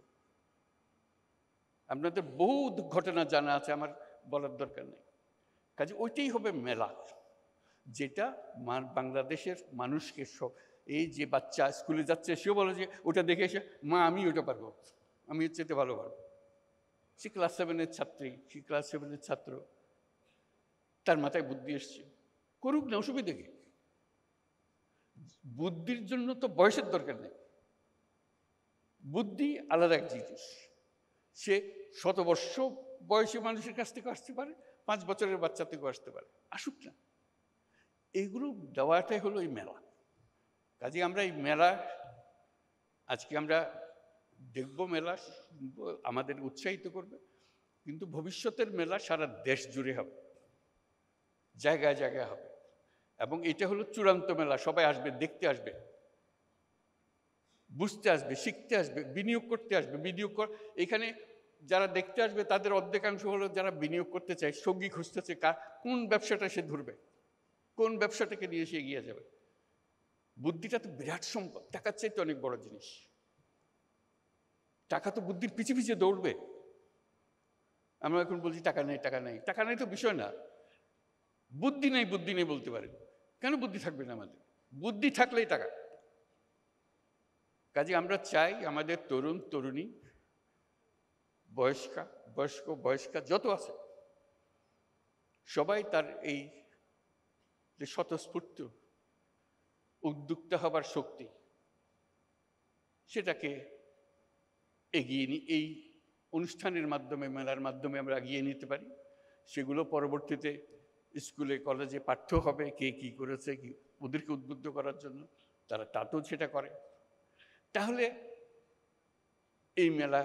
আপনাদের বহু ঘটনা জানা আছে, আমার বলার দরকার নেই। কাজে ওইটাই হবে মেলা, যেটা বাংলাদেশের মানুষকে সব, এই যে বাচ্চা স্কুলে যাচ্ছে সেও বলে যে ওটা দেখে এসে মা আমি ওটা পারবো, আমি এর চেয়ে ভালো পারবো। সে ক্লাস 7-এর ছাত্রী, সে ক্লাস 7-এর ছাত্র, তার মাথায় বুদ্ধি এসছে, করুক না, অসুবিধা কি? বুদ্ধির জন্য তো বয়সের দরকার নেই। বুদ্ধি আলাদা এক জিনিস। সে 100 বর্ষ বয়সী মানুষের কাছ থেকে আসতে পারে, 5 বছরের বাচ্চা থেকেও আসতে পারে, আসুক না। এইগুলো দেওয়াটাই হলো এই মেলা। কাজে আমরা এই মেলা আজকে আমরা দেখব, মেলা আমাদের উৎসাহিত করবে, কিন্তু ভবিষ্যতের মেলা সারা দেশ জুড়ে হবে, জায়গায় জায়গায় হবে। এবং এটা হলো চূড়ান্ত মেলা, সবাই আসবে, দেখতে আসবে, বুঝতে আসবে, শিখতে আসবে, বিনিয়োগ করতে আসবে। এখানে যারা দেখতে আসবে তাদের অর্ধেকাংশ হলো যারা বিনিয়োগ করতে চায়, সঙ্গী খুঁজতেছে, কোন ব্যবসাটা সে ধরবে, কোন ব্যবসাটাকে নিয়ে সে এগিয়ে যাবে। বুদ্ধিটা তো বিরাট সম্পদ, টাকার চাইতে অনেক বড় জিনিস। টাকা তো বুদ্ধির পিছিয়ে পিছিয়ে দৌড়বে। আমরা এখন বলছি টাকা নেই, টাকা নেই, টাকা নেই তো বিষয় না, বুদ্ধি নেই, বুদ্ধি নেই বলতে পারেন। কেন বুদ্ধি থাকবে না আমাদের? বুদ্ধি থাকলেই টাকা। কাজে আমরা চাই আমাদের তরুণ তরুণী, বয়স্কা যত আছে, সবাই তার এই যে স্বতঃস্ফূর্ত উদ্যোক্তা হবার শক্তি, সেটাকে এগিয়ে এই অনুষ্ঠানের মাধ্যমে, মেলার মাধ্যমে আমরা এগিয়ে নিতে পারি। সেগুলো পরবর্তীতে স্কুলে কলেজে পাঠ্য হবে, কে কি করেছে, কি ওদেরকে উদ্বুদ্ধ করার জন্য, তারা তাতেও সেটা করে। তাহলে এই মেলা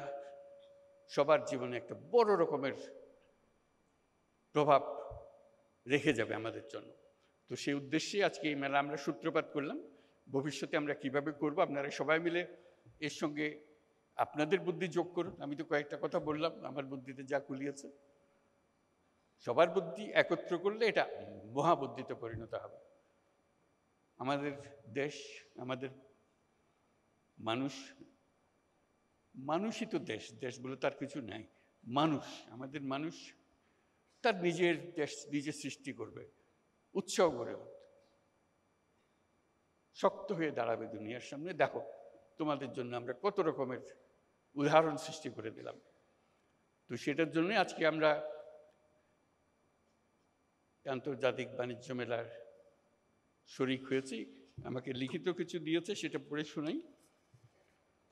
সবার জীবনে একটা বড় রকমের প্রভাব রেখে যাবে আমাদের জন্য। তো সেই উদ্দেশ্যে আজকে এই মেলা আমরা সূত্রপাত করলাম। ভবিষ্যতে আমরা কিভাবে করব, আপনারা সবাই মিলে এর সঙ্গে আপনাদের বুদ্ধি যোগ করুন। আমি তো কয়েকটা কথা বললাম, আমার বুদ্ধিতে যা কুলিয়েছে, সবার বুদ্ধি একত্র করলে এটা মহাবুদ্ধিতে পরিণত হবে। আমাদের দেশ, আমাদের মানুষই তো দেশ বলে তার কিছু নাই। আমাদের মানুষ তার নিজের দেশ নিজে সৃষ্টি করবে, উৎসাহ করে শক্ত হয়ে দাঁড়াবে দুনিয়ার সামনে। দেখো তোমাদের জন্য আমরা কত রকমের উদাহরণ সৃষ্টি করে দিলাম। তো সেটার জন্য আজকে আমরা আন্তর্জাতিক বাণিজ্য মেলার শরিক হয়েছি। আমাকে লিখিত কিছু দিয়েছে, সেটা পড়ে শোনাই,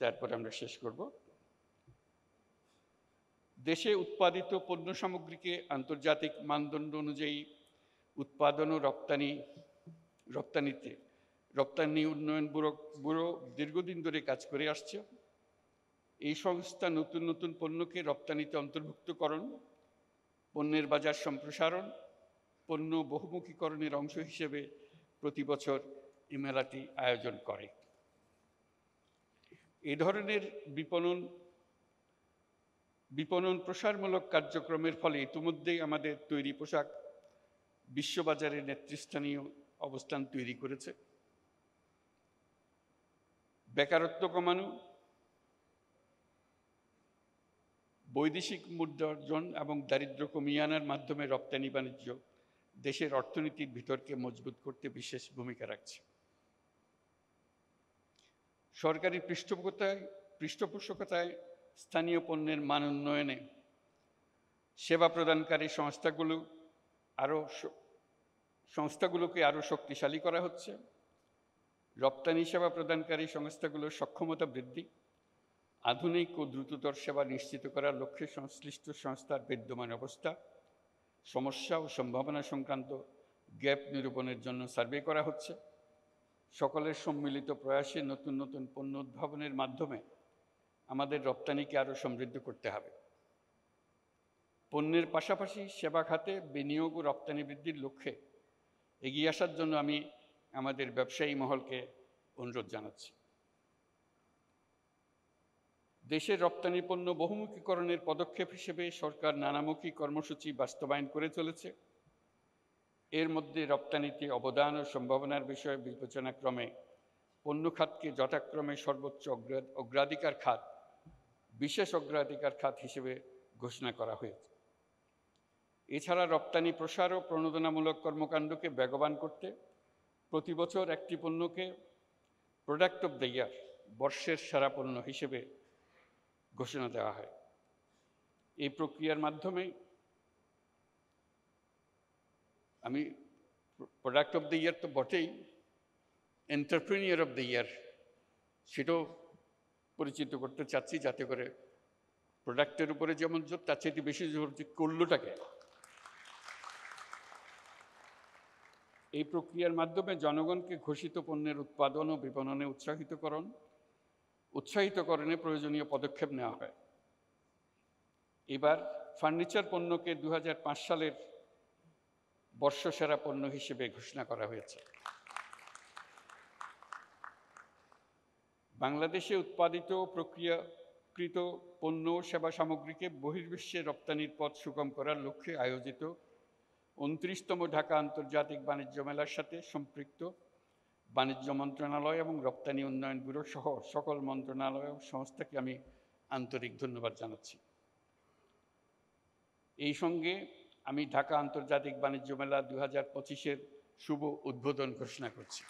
তারপর আমরা শেষ করব। দেশে উৎপাদিত পণ্য সামগ্রীকে আন্তর্জাতিক মানদণ্ড অনুযায়ী উৎপাদন ও রপ্তানিতে রপ্তানি উন্নয়ন ব্যুরো দীর্ঘদিন ধরে কাজ করে আসছে। এই সংস্থা নতুন নতুন পণ্যকে রপ্তানিতে অন্তর্ভুক্তকরণ, পণ্যের বাজার সম্প্রসারণ, পণ্য বহুমুখীকরণের অংশ হিসেবে প্রতি বছর এই মেলাটি আয়োজন করে। এই ধরনের বিপণন প্রসারমূলক কার্যক্রমের ফলে ইতিমধ্যেই আমাদের তৈরি পোশাক বিশ্ববাজারে নেতৃস্থানীয় অবস্থান তৈরি করেছে। বেকারত্ব কমানো, বৈদেশিক মুদ্রা অর্জন এবং দারিদ্র্য কমিয়ে আনার মাধ্যমে রপ্তানি বাণিজ্য দেশের অর্থনীতির ভিতরকে মজবুত করতে বিশেষ ভূমিকা রাখছে। সরকারি পৃষ্ঠপোষকতায় স্থানীয় পণ্যের মান উন্নয়নে সেবা প্রদানকারী সংস্থাগুলোকে আরও শক্তিশালী করা হচ্ছে। রপ্তানি সেবা প্রদানকারী সংস্থাগুলোর সক্ষমতা বৃদ্ধি, আধুনিক ও দ্রুততর সেবা নিশ্চিত করার লক্ষ্যে সংশ্লিষ্ট সংস্থার বিদ্যমান অবস্থা, সমস্যা ও সম্ভাবনা সংক্রান্ত গ্যাপ নিরূপণের জন্য সার্ভে করা হচ্ছে। সকলের সম্মিলিত প্রয়াসে নতুন নতুন পণ্য উদ্ভাবনের মাধ্যমে আমাদের রপ্তানিকে আরও সমৃদ্ধ করতে হবে। পণ্যের পাশাপাশি সেবা খাতে বিনিয়োগ ও রপ্তানি বৃদ্ধির লক্ষ্যে এগিয়ে আসার জন্য আমি আমাদের ব্যবসায়ী মহলকে অনুরোধ জানাচ্ছি। দেশের রপ্তানি পণ্য বহুমুখীকরণের পদক্ষেপ হিসেবে সরকার নানামুখী কর্মসূচি বাস্তবায়ন করে চলেছে। এর মধ্যে রপ্তানিতে অবদান ও সম্ভাবনার বিষয়ে বিবেচনাক্রমে পণ্য খাতকে যথাক্রমে সর্বোচ্চ অগ্রাধিকার খাত, বিশেষ অগ্রাধিকার খাত হিসেবে ঘোষণা করা হয়েছে। এছাড়া রপ্তানি প্রসার ও প্রণোদনামূলক কর্মকাণ্ডকে বেগবান করতে প্রতি বছর একটি পণ্যকে প্রোডাক্ট অব দ্য ইয়ার, বর্ষের সেরা পণ্য হিসেবে ঘোষণা দেওয়া হয়। এই প্রক্রিয়ার মাধ্যমে আমি প্রোডাক্ট অব দ্য ইয়ার তো বটেই, এন্টারপ্রেনিয়র অব দ্য ইয়ার সেটাও পরিচিত করতে চাচ্ছি, যাতে করে প্রোডাক্টের উপরে যেমন জোর, তার চেয়ে বেশি জোর যে করলোটাকে। এই প্রক্রিয়ার মাধ্যমে জনগণকে ঘোষিত পণ্যের উৎপাদন ও বিপণনে উৎসাহিতকরণে প্রয়োজনীয় পদক্ষেপ নেওয়া হয়। এবার ফার্নিচার পণ্যকে 2005 সালের বর্ষসেরা পণ্য হিসেবে ঘোষণা করা হয়েছে। বাংলাদেশে উৎপাদিত প্রক্রিয়াকৃত পণ্য ও সেবা সামগ্রীকে বহির্বিশ্বে রপ্তানির পথ সুগম করার লক্ষ্যে আয়োজিত 29তম ঢাকা আন্তর্জাতিক বাণিজ্য মেলার সাথে সম্পৃক্ত বাণিজ্য মন্ত্রণালয় এবং রপ্তানি উন্নয়ন ব্যুরো সহ সকল মন্ত্রণালয় ও সংস্থাকে আমি আন্তরিক ধন্যবাদ জানাচ্ছি। এই সঙ্গে আমি ঢাকা আন্তর্জাতিক বাণিজ্য মেলা 2025-এর শুভ উদ্বোধন ঘোষণা করছি।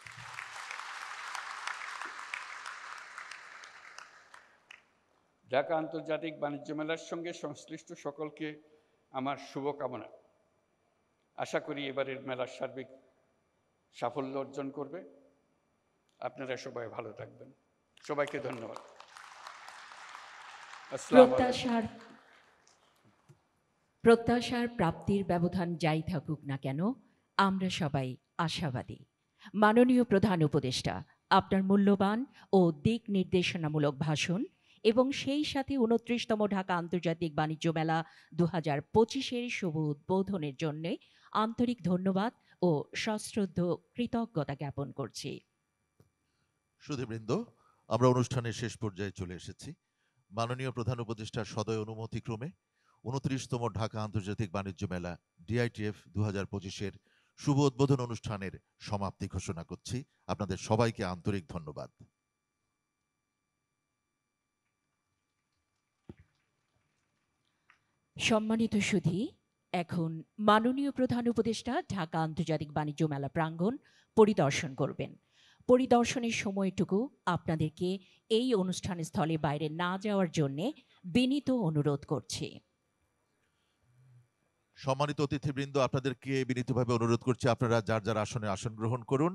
ঢাকা আন্তর্জাতিক বাণিজ্য মেলার সঙ্গে সংশ্লিষ্ট সকলকে আমার শুভকামনা। আশা করি এবারের মেলার সার্বিক সাফল্য অর্জন করবে। আপনারা সবাই ভালো থাকবেন। সবাইকে ধন্যবাদ। প্রত্যাশার প্রাপ্তির ব্যবধান যাই থাকুক না কেন, আমরা সবাই আশাবাদী। মাননীয় প্রধান উপদেষ্টা, আপনার মূল্যবান ও দিক নির্দেশনামূলক ভাষণ এবং সেই সাথে 29তম ঢাকা আন্তর্জাতিক বাণিজ্য মেলা 2025-এর শুভ উদ্বোধনের জন্য আন্তরিক ধন্যবাদ ও সশ্রদ্ধ কৃতজ্ঞতা জ্ঞাপন করছি। সুধীবৃন্দ, আমরা অনুষ্ঠানের শেষ পর্যায়ে চলে এসেছি। মাননীয় প্রধান উপদেষ্টার সদয় অনুমতিক্রমে 29তম ঢাকা আন্তর্জাতিক বাণিজ্য মেলা ডিআইটিএফ 2025-এর শুভ উদ্বোধন অনুষ্ঠানের সমাপ্তি ঘোষণা করছি। আপনাদের সবাইকে আন্তরিক ধন্যবাদ। সম্মানিত সুধী, এখন মাননীয় প্রধান উপদেষ্টা ঢাকা আন্তর্জাতিক বাণিজ্য মেলা প্রাঙ্গণ পরিদর্শন করবেন। পরিদর্শনের সময়টুকু আপনাদেরকে এই অনুষ্ঠান স্থলে বাইরে না যাওয়ার জন্য বিনীত অনুরোধ করছি। সম্মানিত অতিথিবৃন্দ, আপনাদেরকে বিনীতভাবে অনুরোধ করছি আপনারা যার যার আসনে আসন গ্রহণ করুন।